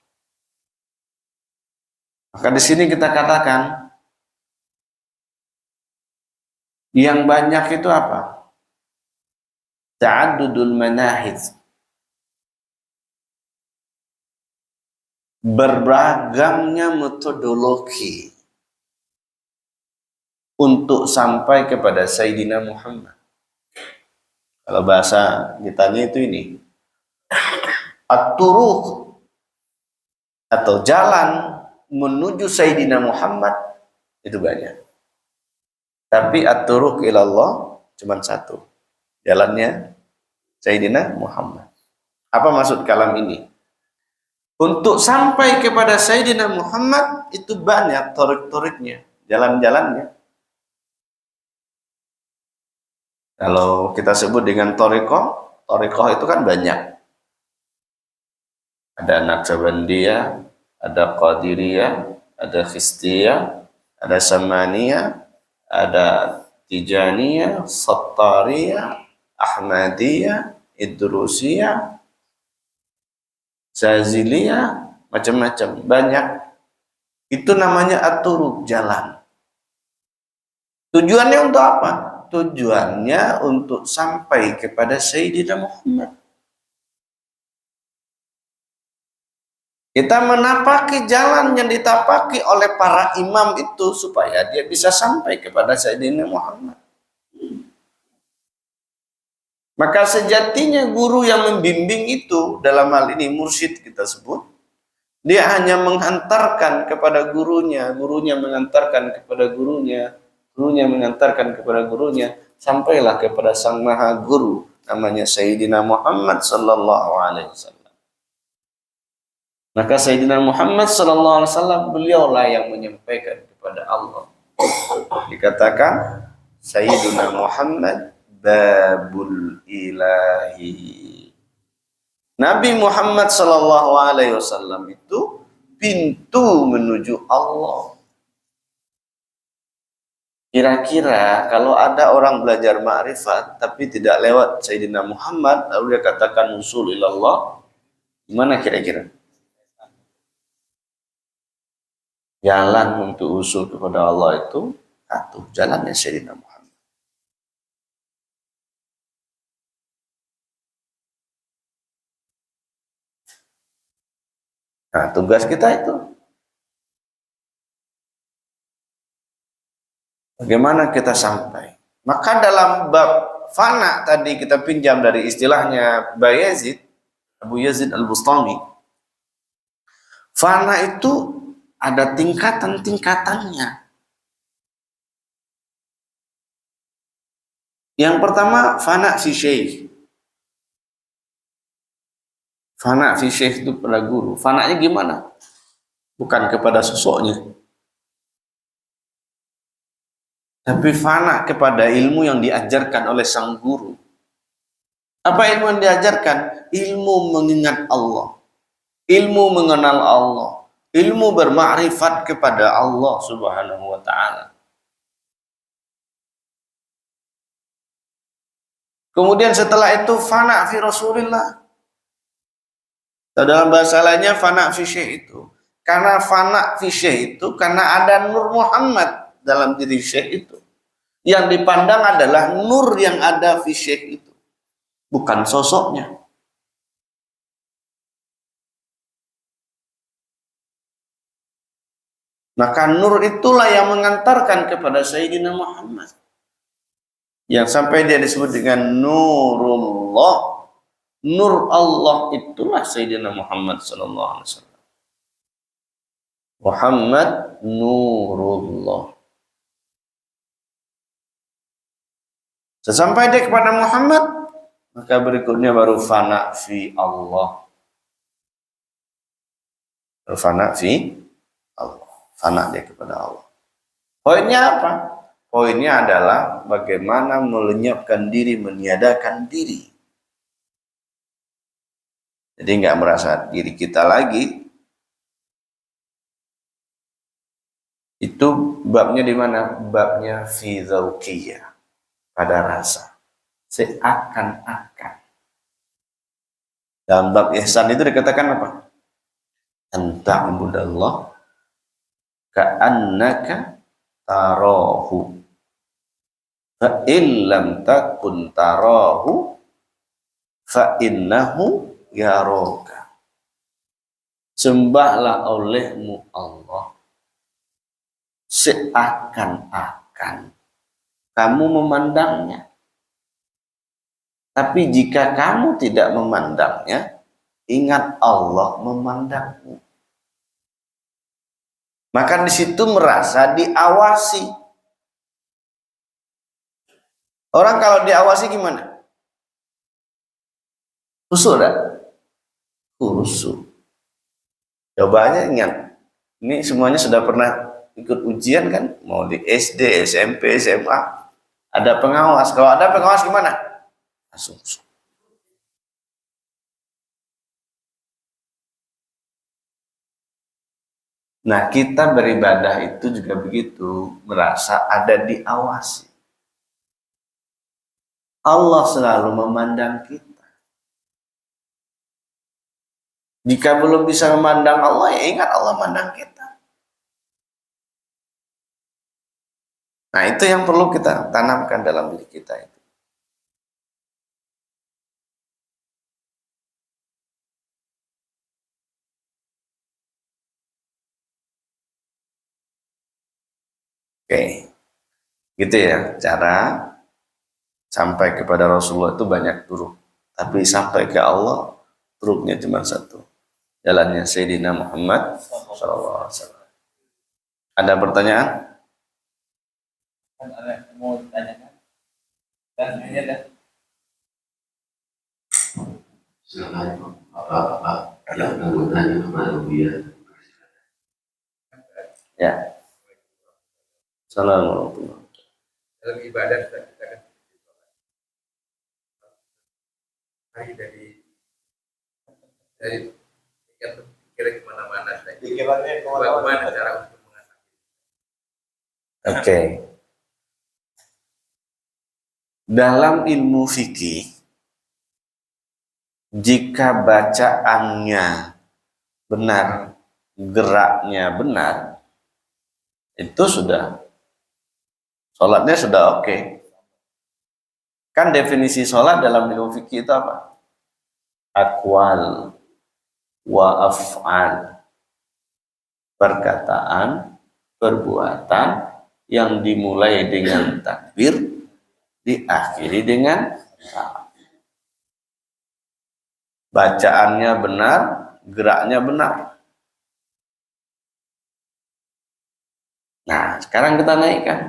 Maka di sini kita katakan yang banyak itu apa? Ta'addudul manahij. Berbagamnya metodologi. untuk sampai kepada Sayyidina Muhammad. Kalau bahasa kitanya itu ini, at-turuq atau jalan menuju Sayyidina Muhammad itu banyak. Tapi at-turuq ilallah cuma satu. Jalannya Sayyidina Muhammad. Apa maksud kalam ini? Untuk sampai kepada Sayyidina Muhammad itu banyak torik-toriknya, jalan-jalannya. Kalau kita sebut dengan torikoh itu kan banyak. Ada Naqsabandiyah, ada Qadiriyah, ada Khistiyah, ada Samaniyah, ada Tijaniyah, Sattariyah, Ahmadiyah, Idrusiyah, Zaziliyah, macam-macam, banyak. Itu namanya at-turuq, jalan. Tujuannya untuk apa? Tujuannya untuk sampai kepada Sayyidina Muhammad. Kita menapaki jalan yang ditapaki oleh para imam itu supaya dia bisa sampai kepada Sayyidina Muhammad. Maka sejatinya guru yang membimbing itu, dalam hal ini mursyid kita sebut, dia hanya menghantarkan kepada gurunya, gurunya mengantarkan kepada gurunya, gurunya mengantarkan kepada gurunya, sampailah kepada sang maha guru, namanya Sayyidina Muhammad sallallahu alaihi wasallam. Maka Sayyidina Muhammad sallallahu alaihi wasallam beliaulah yang menyampaikan kepada Allah. Dikatakan Sayyidina Muhammad babul ilahi. Nabi Muhammad sallallahu alaihi wasallam itu pintu menuju Allah. Kira-kira kalau ada orang belajar ma'rifat tapi tidak lewat Sayyidina Muhammad lalu dia katakan usul ilallah, gimana kira-kira? Jalan untuk usul kepada Allah itu satu, jalannya Sayyidina Muhammad. Nah, tugas kita itu bagaimana kita sampai. Maka dalam bab fana tadi kita pinjam dari istilahnya Bayazid, Abu Yazid Al-Bustami. Fana itu ada tingkatan-tingkatannya. Yang pertama fana fi syekh. Fana fi syekh itu pada guru. Fananya gimana? Bukan kepada sosoknya, tapi fana kepada ilmu yang diajarkan oleh sang guru. Apa ilmu yang diajarkan? Ilmu mengingat Allah, ilmu mengenal Allah, ilmu bermakrifat kepada Allah Subhanahu wa ta'ala. Kemudian setelah itu fana fi Rasulillah. Dalam bahasa lainnya fana fi syekh itu. Karena fana fi syekh itu karena ada nur Muhammad dalam diri syekh itu. Yang dipandang adalah nur yang ada fi syekh itu, bukan sosoknya. Maka nur itulah yang mengantarkan kepada Sayyidina Muhammad. Yang sampai dia disebut dengan Nurullah. Nur Allah itulah Sayyidina Muhammad sallallahu alaihi wasallam. Muhammad Nurullah. Sesampai dia kepada Muhammad, maka berikutnya baru fana fi Allah. Baru fana fi Allah. Fana dia kepada Allah. Poinnya apa? Poinnya adalah bagaimana melenyapkan diri, meniadakan diri. Jadi nggak merasa diri kita lagi. Itu babnya di mana? Babnya fi dzauqiyah, pada rasa. Seakan-akan. Dalam bab ihsan itu dikatakan apa? Anta'budallah ka'annaka tarahu fa in lam takun tarahu fa innahu yaraka. Sembahlah olehmu Allah seakan-akan akan kamu memandangnya. Tapi jika kamu tidak memandangnya, ingat Allah memandangmu. Maka di situ merasa diawasi. Orang kalau diawasi gimana? Khusyuk enggak? Khusyuk. Coba aja ingat. Ini semuanya sudah pernah ikut ujian kan? Mau di SD, SMP, SMA. Ada pengawas. Kalau ada pengawas gimana? Langsung. Nah, kita beribadah itu juga begitu, merasa ada diawasi. Allah selalu memandang kita. Jika belum bisa memandang Allah, ya ingat Allah memandang kita. Nah, itu yang perlu kita tanamkan dalam diri kita itu. Oke, gitu ya, cara sampai kepada Rasulullah itu banyak turuk. Tapi sampai ke Allah, turuknya cuma satu. Jalannya Sayyidina Muhammad SAW. Ada pertanyaan? Mau ditanyakan? Dan ini ada. Silakan Bapak yang mau bertanya kepada Buya. Ya. Assalamualaikum. Dalam ibadah kita kan hari dari pikiran kemana-mana saja. Pikirannya Bagaimana cara untuk mengatasi? Oke. Dalam ilmu fikih, jika bacaannya benar, geraknya benar, itu sudah sholatnya sudah oke. Kan definisi sholat dalam ilmu fikih itu apa? Aqwal wa af'al. Perkataan, perbuatan yang dimulai dengan takbir, diakhiri dengan salam. Bacaannya benar, geraknya benar. Nah, sekarang kita naikkan.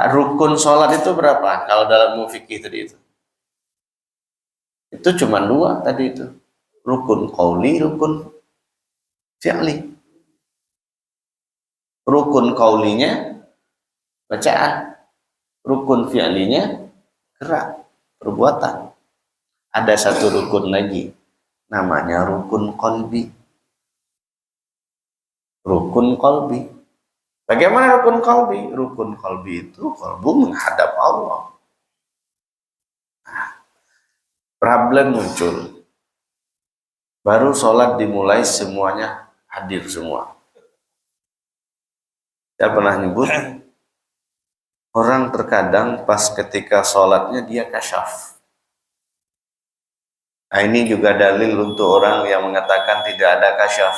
Rukun sholat itu berapa? Kalau dalam fikih tadi itu. Itu cuma dua tadi itu. Rukun qauli, rukun fi'li. Rukun qaulinya bacaan. Rukun fi'linya gerak, perbuatan. Ada satu rukun lagi. Namanya rukun qalbi. Rukun qalbi. Bagaimana rukun qalbi? Rukun qalbi itu qalbu menghadap Allah. Nah, problem muncul. Baru sholat dimulai semuanya hadir semua. Saya pernah nyebut, orang terkadang pas ketika sholatnya dia kasyaf. Nah, ini juga dalil untuk orang yang mengatakan tidak ada kasyaf.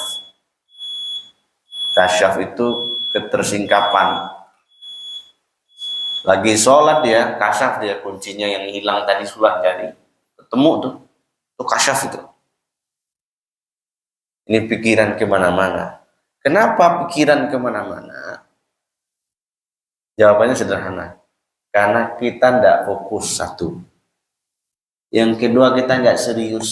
Kasyaf itu ketersingkapan. Lagi sholat dia, kasyaf dia, kuncinya yang hilang tadi sudah jadi. Ketemu tuh, itu kasyaf itu. Ini pikiran kemana-mana. Kenapa pikiran kemana-mana? Jawabannya sederhana. Karena kita tidak fokus satu. Yang kedua, kita nggak serius.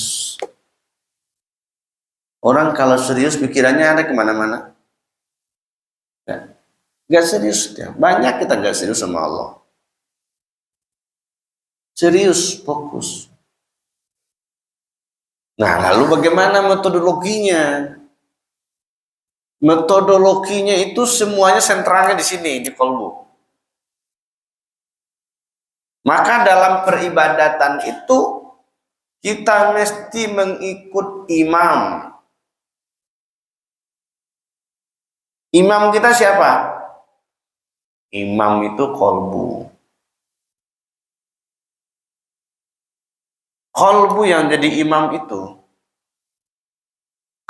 Orang kalau serius pikirannya ada kemana-mana. Nggak serius dia. Banyak kita nggak serius sama Allah. Serius, fokus. Nah, lalu bagaimana metodologinya? Metodologinya itu semuanya sentralnya di sini, di kolbu. Maka dalam peribadatan itu kita mesti mengikut imam. Imam kita siapa? Imam itu kolbu. Kolbu yang jadi imam itu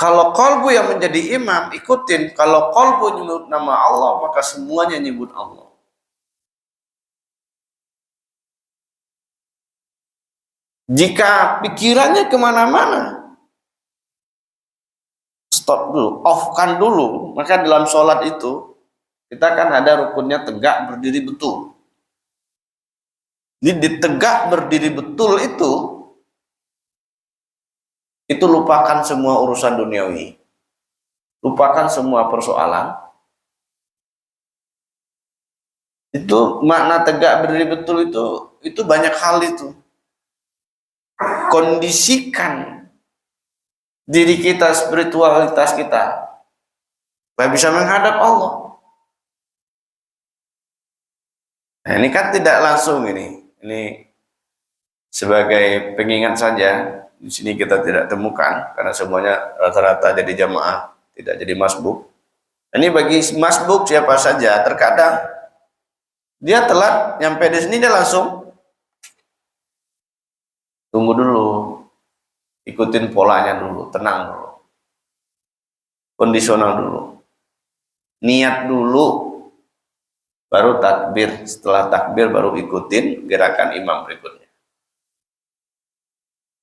Kalau qalbu yang menjadi imam, ikutin. Kalau qalbu nyebut nama Allah, maka semuanya nyebut Allah. Jika pikirannya kemana-mana, stop dulu, off-kan dulu. Maka dalam sholat itu, kita kan ada rukunnya tegak berdiri betul. Jadi di tegak berdiri betul itu lupakan semua urusan duniawi. Lupakan semua persoalan. Itu makna tegak berdiri betul itu banyak hal itu. Kondisikan diri kita, spiritualitas kita supaya bisa menghadap Allah. Nah, ini kan tidak langsung ini sebagai pengingat saja. Di sini kita tidak temukan karena semuanya rata-rata jadi jamaah, tidak jadi masbuk. Ini bagi masbuk siapa saja, terkadang dia telat nyampe di sini dia langsung tunggu dulu, ikutin polanya dulu, tenang dulu, kondisional dulu, niat dulu, baru takbir. Setelah takbir baru ikutin gerakan imam berikutnya.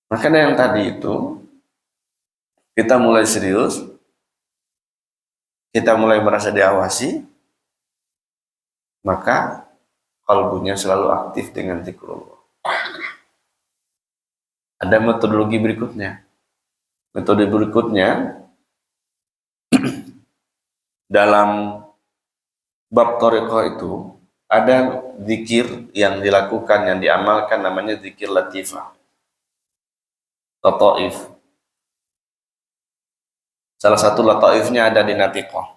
Makanya yang tadi itu kita mulai serius, kita mulai merasa diawasi, maka kalbunya selalu aktif dengan zikrullah. Ada metodologi berikutnya. Metode berikutnya dalam bab thariqah itu ada zikir yang dilakukan, yang diamalkan, namanya zikir latifah, lataif. Salah satu lataifnya ada di natiqah,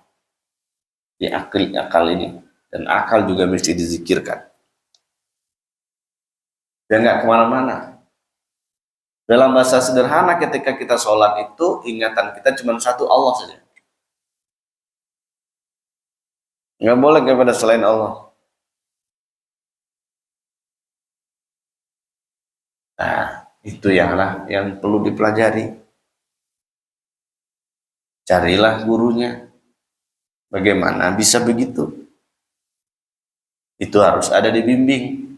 di akal ini, dan akal juga mesti dizikirkan. Dia nggak kemana-mana. Dalam bahasa sederhana, ketika kita sholat itu ingatan kita cuma satu, Allah saja. Nggak boleh kepada selain Allah. Nah, itu yang perlu dipelajari. Carilah gurunya. Bagaimana bisa begitu? Itu harus ada dibimbing.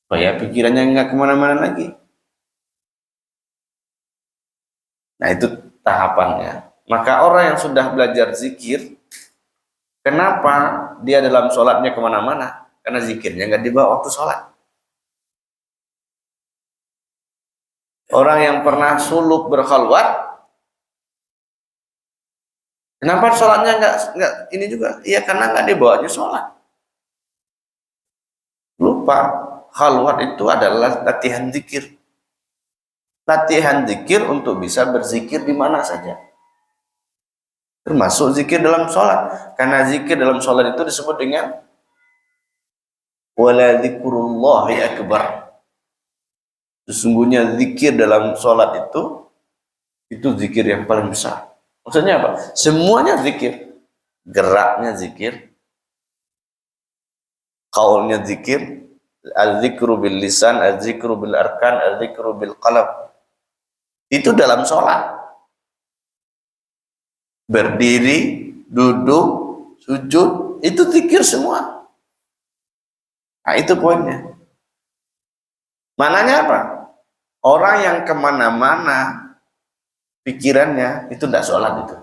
Supaya pikirannya nggak kemana-mana lagi. Nah, itu tahapannya. Maka orang yang sudah belajar zikir, kenapa dia dalam sholatnya kemana-mana? Karena zikirnya nggak dibawa waktu sholat. Orang yang pernah suluk berkhalwat, kenapa sholatnya nggak ini juga? Iya, karena nggak dibawanya sholat. Lupa, khalwat itu adalah latihan zikir. Latihan zikir untuk bisa berzikir di mana saja. Termasuk zikir dalam sholat. Karena zikir dalam sholat itu disebut dengan wala dzikrullahi akbar. Sesungguhnya zikir dalam sholat itu zikir yang paling besar. Maksudnya apa? Semuanya zikir. Geraknya zikir, qaulnya zikir, al-zikru bil lisan, al-zikru bil arkan, al-zikru bil qalb. Itu dalam sholat. Berdiri, duduk, sujud, itu zikir semua. Nah, itu poinnya. Maknanya apa? Orang yang kemana-mana pikirannya itu tidak sholat itu.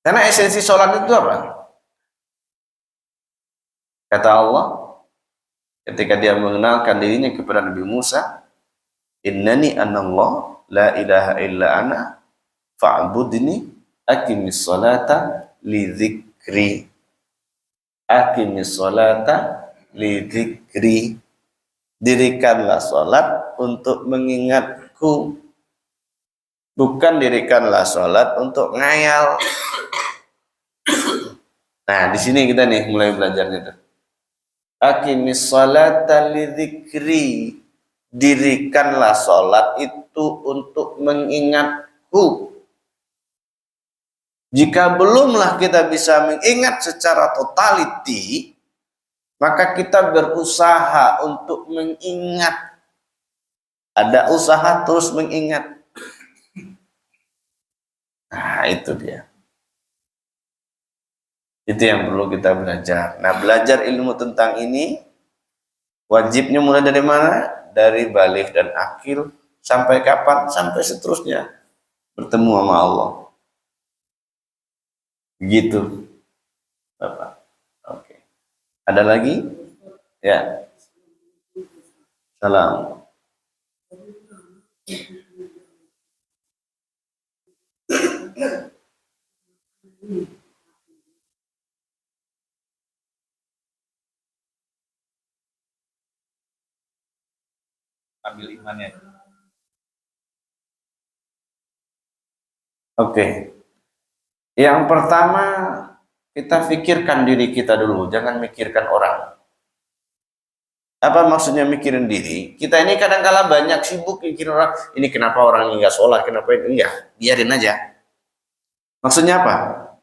Karena esensi sholat itu apa? Kata Allah, ketika dia mengenalkan dirinya kepada Nabi Musa, innani anallah la ilaha illa ana fa'budni aqimis salata li dzikri. Aqimis salata li dzikri. Dirikanlah salat untuk mengingatku. Bukan dirikanlah salat untuk ngayal. Nah, di sini kita nih mulai belajarnya tuh. Aqimis salata li dzikri. Dirikanlah salat itu untuk mengingatku. Jika belumlah kita bisa mengingat secara totality, maka kita berusaha untuk mengingat Ada usaha terus mengingat. Nah, itu dia. Itu yang perlu kita belajar. Nah, belajar ilmu tentang ini wajibnya mulai dari mana? Dari balik dan akil sampai kapan? Sampai seterusnya bertemu sama Allah. Begitu, Bapak. Oke. Ada lagi? Ya. Salam. Ambil imannya. Oke. Yang pertama, kita pikirkan diri kita dulu, jangan mikirkan orang. Apa maksudnya mikirin diri? Kita ini kadang-kala banyak sibuk mikirin orang. Ini kenapa orang ini nggak sholat, kenapa ini enggak? Biarin aja. Maksudnya apa?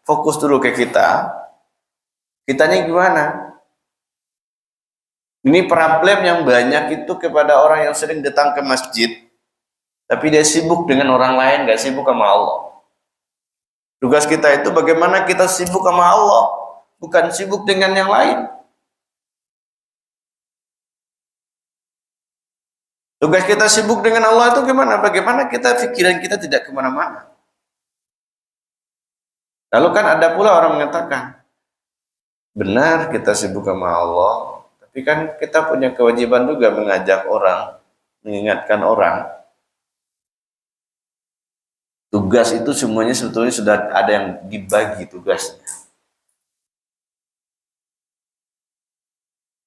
Fokus dulu ke kita. Kitanya gimana? Ini problem yang banyak itu kepada orang yang sering datang ke masjid, tapi dia sibuk dengan orang lain, nggak sibuk sama Allah. Tugas kita itu bagaimana kita sibuk sama Allah, bukan sibuk dengan yang lain. Tugas kita sibuk dengan Allah itu gimana? Bagaimana kita pikiran kita tidak kemana-mana. Lalu kan ada pula orang mengatakan, benar kita sibuk sama Allah, tapi kan kita punya kewajiban juga mengajak orang, mengingatkan orang. Tugas itu semuanya sebetulnya sudah ada yang dibagi tugasnya.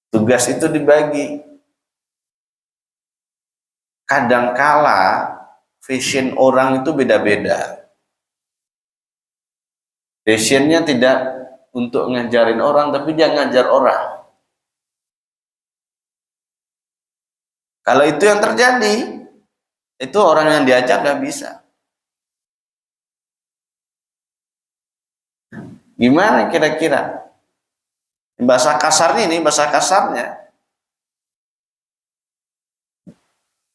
Tugas itu dibagi. Kadangkala vision orang itu beda-beda. Visionnya tidak untuk ngajarin orang, tapi dia ngajar orang. Kalau itu yang terjadi, itu orang yang diajak nggak bisa. Gimana kira-kira? Bahasa kasarnya ini, bahasa kasarnya.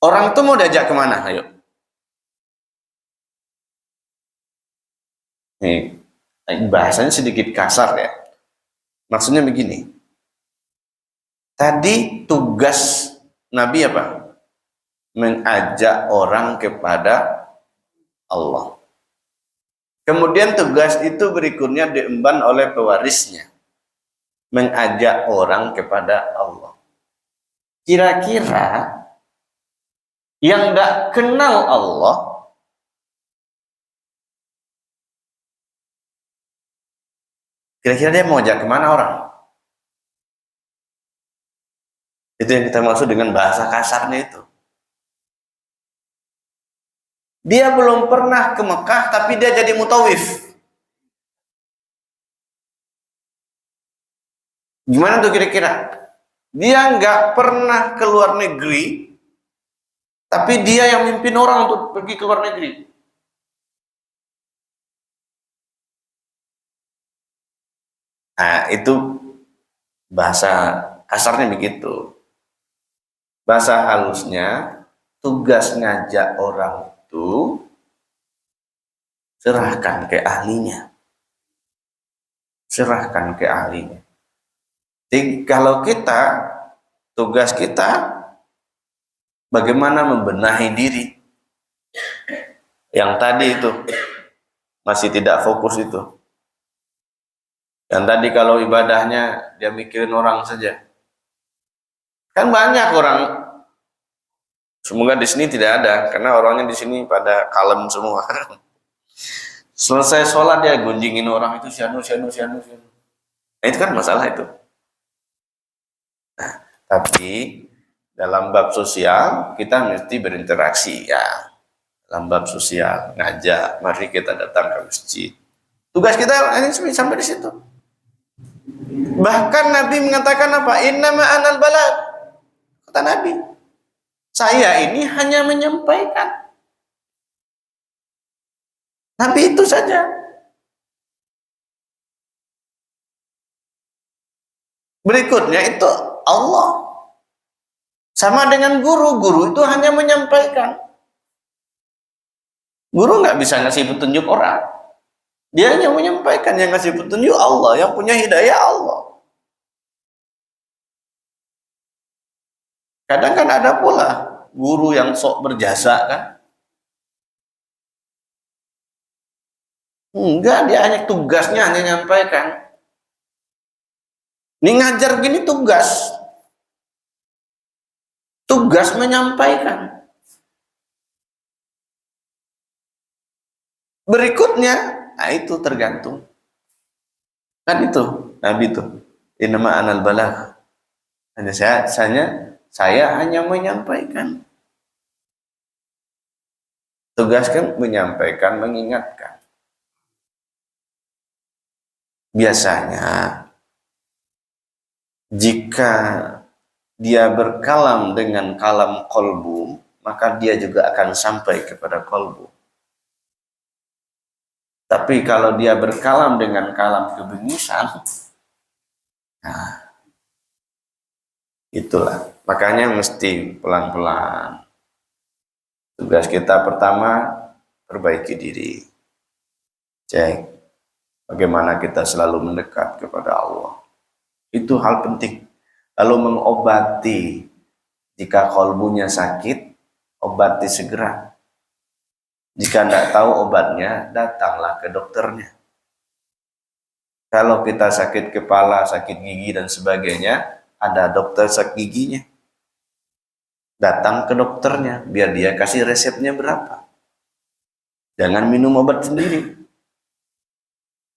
Orang itu mau diajak kemana? Ayo. Nih, bahasanya sedikit kasar ya. Maksudnya begini. Tadi tugas Nabi apa? Mengajak orang kepada Allah. Kemudian tugas itu berikutnya diemban oleh pewarisnya. Mengajak orang kepada Allah. Kira-kira yang tidak kenal Allah, kira-kira dia mau ajak kemana orang? Itu yang kita maksud dengan bahasa kasarnya itu. Dia belum pernah ke Mekah, tapi dia jadi mutawif. Gimana tuh kira-kira? Dia nggak pernah ke luar negeri, tapi dia yang mimpin orang untuk pergi ke luar negeri. Nah, itu bahasa kasarnya begitu. Bahasa halusnya, tugas ngajak orang itu serahkan ke ahlinya. Serahkan ke ahlinya. Jadi kalau kita, tugas kita bagaimana membenahi diri. Yang tadi itu masih tidak fokus itu. Yang tadi kalau ibadahnya dia mikirin orang saja. Kan banyak orang. Semoga di sini tidak ada, karena orangnya di sini pada kalem semua. Selesai sholat dia gunjingin orang itu syanu. Nah, itu kan masalah itu. Nah, tapi dalam bab sosial kita mesti berinteraksi ya. Dalam bab sosial ngajak, mari kita datang ke masjid. Tugas kita ini sampai di situ. Bahkan Nabi mengatakan apa? Innama anal balad. Kata Nabi, saya ini hanya menyampaikan. Nabi itu saja. Berikutnya itu Allah. Sama dengan guru, guru itu hanya menyampaikan. Guru nggak bisa ngasih petunjuk orang. Dia hanya menyampaikan, yang ngasih petunjuk Allah, yang punya hidayah Allah. Kadang kan ada pula guru yang sok berjasa kan. Enggak, dia hanya tugasnya hanya menyampaikan. Ini ngajar gini tugas. Tugas menyampaikan. Berikutnya, nah itu tergantung. Kan itu, Nabi itu. Innama anal balagh. Saya hanya menyampaikan. Tugaskan menyampaikan, mengingatkan. Biasanya, jika dia berkalam dengan kalam kolbu, maka dia juga akan sampai kepada kolbu. Tapi kalau dia berkalam dengan kalam kebengisan, nah, itulah. Makanya mesti pelan-pelan. Tugas kita pertama, perbaiki diri. Cek bagaimana kita selalu mendekat kepada Allah. Itu hal penting. Lalu mengobati. Jika kolbunya sakit, obati segera. Jika tidak tahu obatnya, datanglah ke dokternya. Kalau kita sakit kepala, sakit gigi dan sebagainya, ada dokter sakit giginya. Datang ke dokternya, biar dia kasih resepnya berapa. Jangan minum obat sendiri.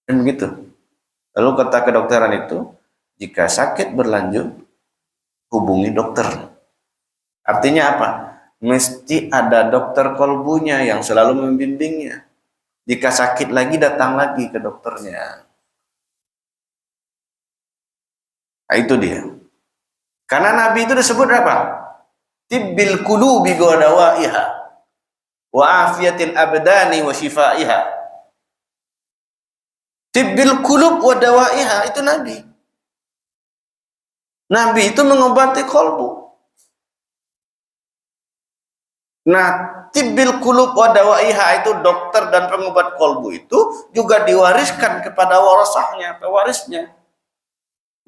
Dan begitu. Lalu kata kedokteran itu, jika sakit berlanjut, hubungi dokter. Artinya apa? Mesti ada dokter kolbunya yang selalu membimbingnya. Jika sakit lagi, datang lagi ke dokternya. Nah, itu dia. Karena Nabi itu disebut apa? Tibbil qulubi wa dawaiha wa afiyatil abdani wa shifaiha. Tibbil qulub wa dawaiha, itu Nabi. Nabi itu mengobati kolbu. Nah, tibbil qulub wa dawaiha itu dokter dan pengobat kolbu itu juga diwariskan kepada warasahnya, pewarisnya.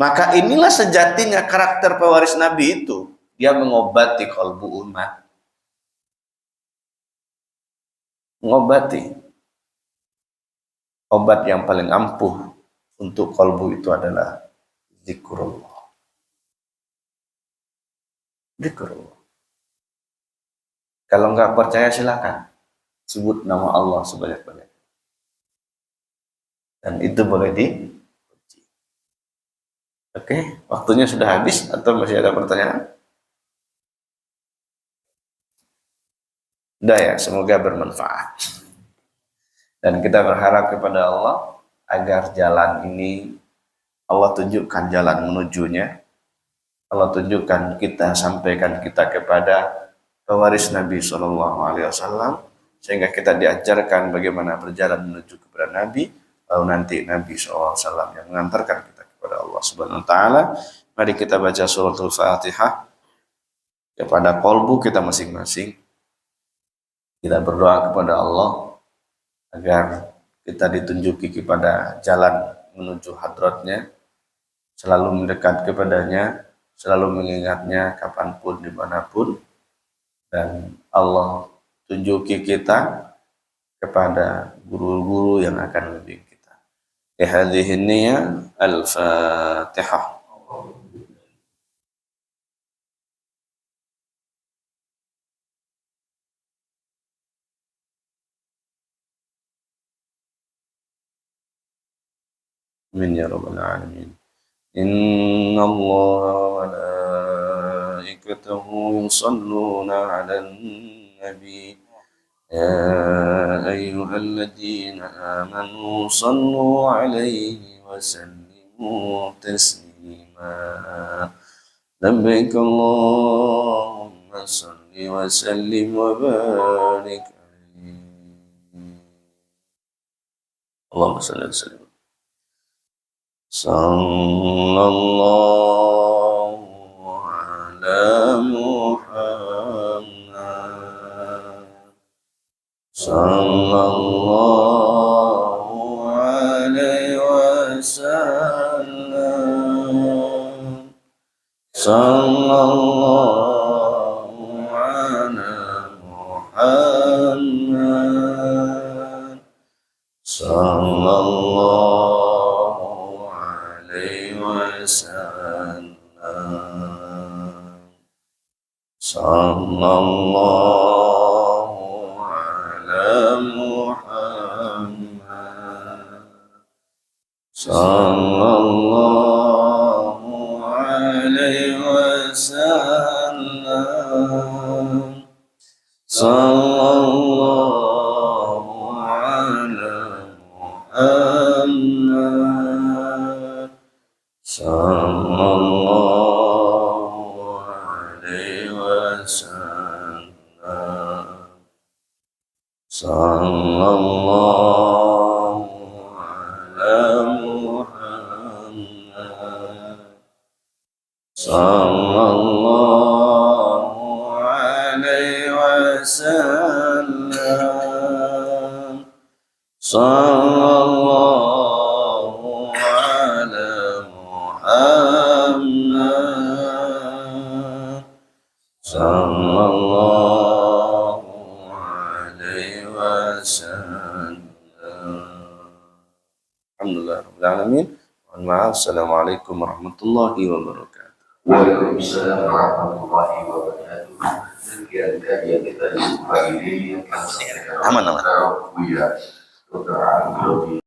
Maka inilah sejatinya karakter pewaris Nabi itu. Dia mengobati kolbu umat. Mengobati. Obat yang paling ampuh untuk kolbu itu adalah zikrullah. Zikrullah. Kalau nggak percaya silakan sebut nama Allah sebanyak-banyak. Dan itu boleh diuji. Oke, waktunya sudah habis atau masih ada pertanyaan? Udah ya, semoga bermanfaat. Dan kita berharap kepada Allah agar jalan ini Allah tunjukkan jalan menujunya. Allah tunjukkan kita, sampaikan kita kepada pewaris Nabi SAW, sehingga kita diajarkan bagaimana berjalan menuju kepada Nabi, lalu nanti Nabi SAW yang mengantarkan kita kepada Allah Subhanahu Wa Taala. Mari kita baca suratul Fatihah kepada kolbu kita masing-masing. Kita berdoa kepada Allah agar kita ditunjuki kepada jalan menuju hadratnya, selalu mendekat kepadanya, selalu mengingatnya kapanpun, dimanapun. Dan Allah tunjuki kita kepada guru-guru yang akan membimbing kita. Hadhihi niyya al-Fatihah. Amin ya rabbal alamin. Inna Allah wa malaikatahu yusalluna 'alan nabi. Ya ayyuhalladzina amanu sallu 'alaihi wa sallimu taslima. Labbaik Allahumma salli wa sallim wa barik alaihi. Allahumma salli wa sallim. Sallallahu ala sallallahu alaihi wasallam, sallallahu ala Muhammad, sallallahu alaihi wasallam, sallallahu ala Muhammad, sallallahu alaihi wasallam, sallallahu ala Muhammad, sallallahu alaihi wasallam, sallallahu ala Muhammad, sallallahu alaihi wasallam, sallallahu ala Muhammad, sallallahu alaihi wasallam. Alhamdulillah rabbil alamin. Mohon maaf. Assalamualaikum warahmatullahi wabarakatuh. Waalaikumsalam warahmatullahi wabarakatuh. Sekian kajian kita jumpa ini yang Aman, aman. Dr. Ali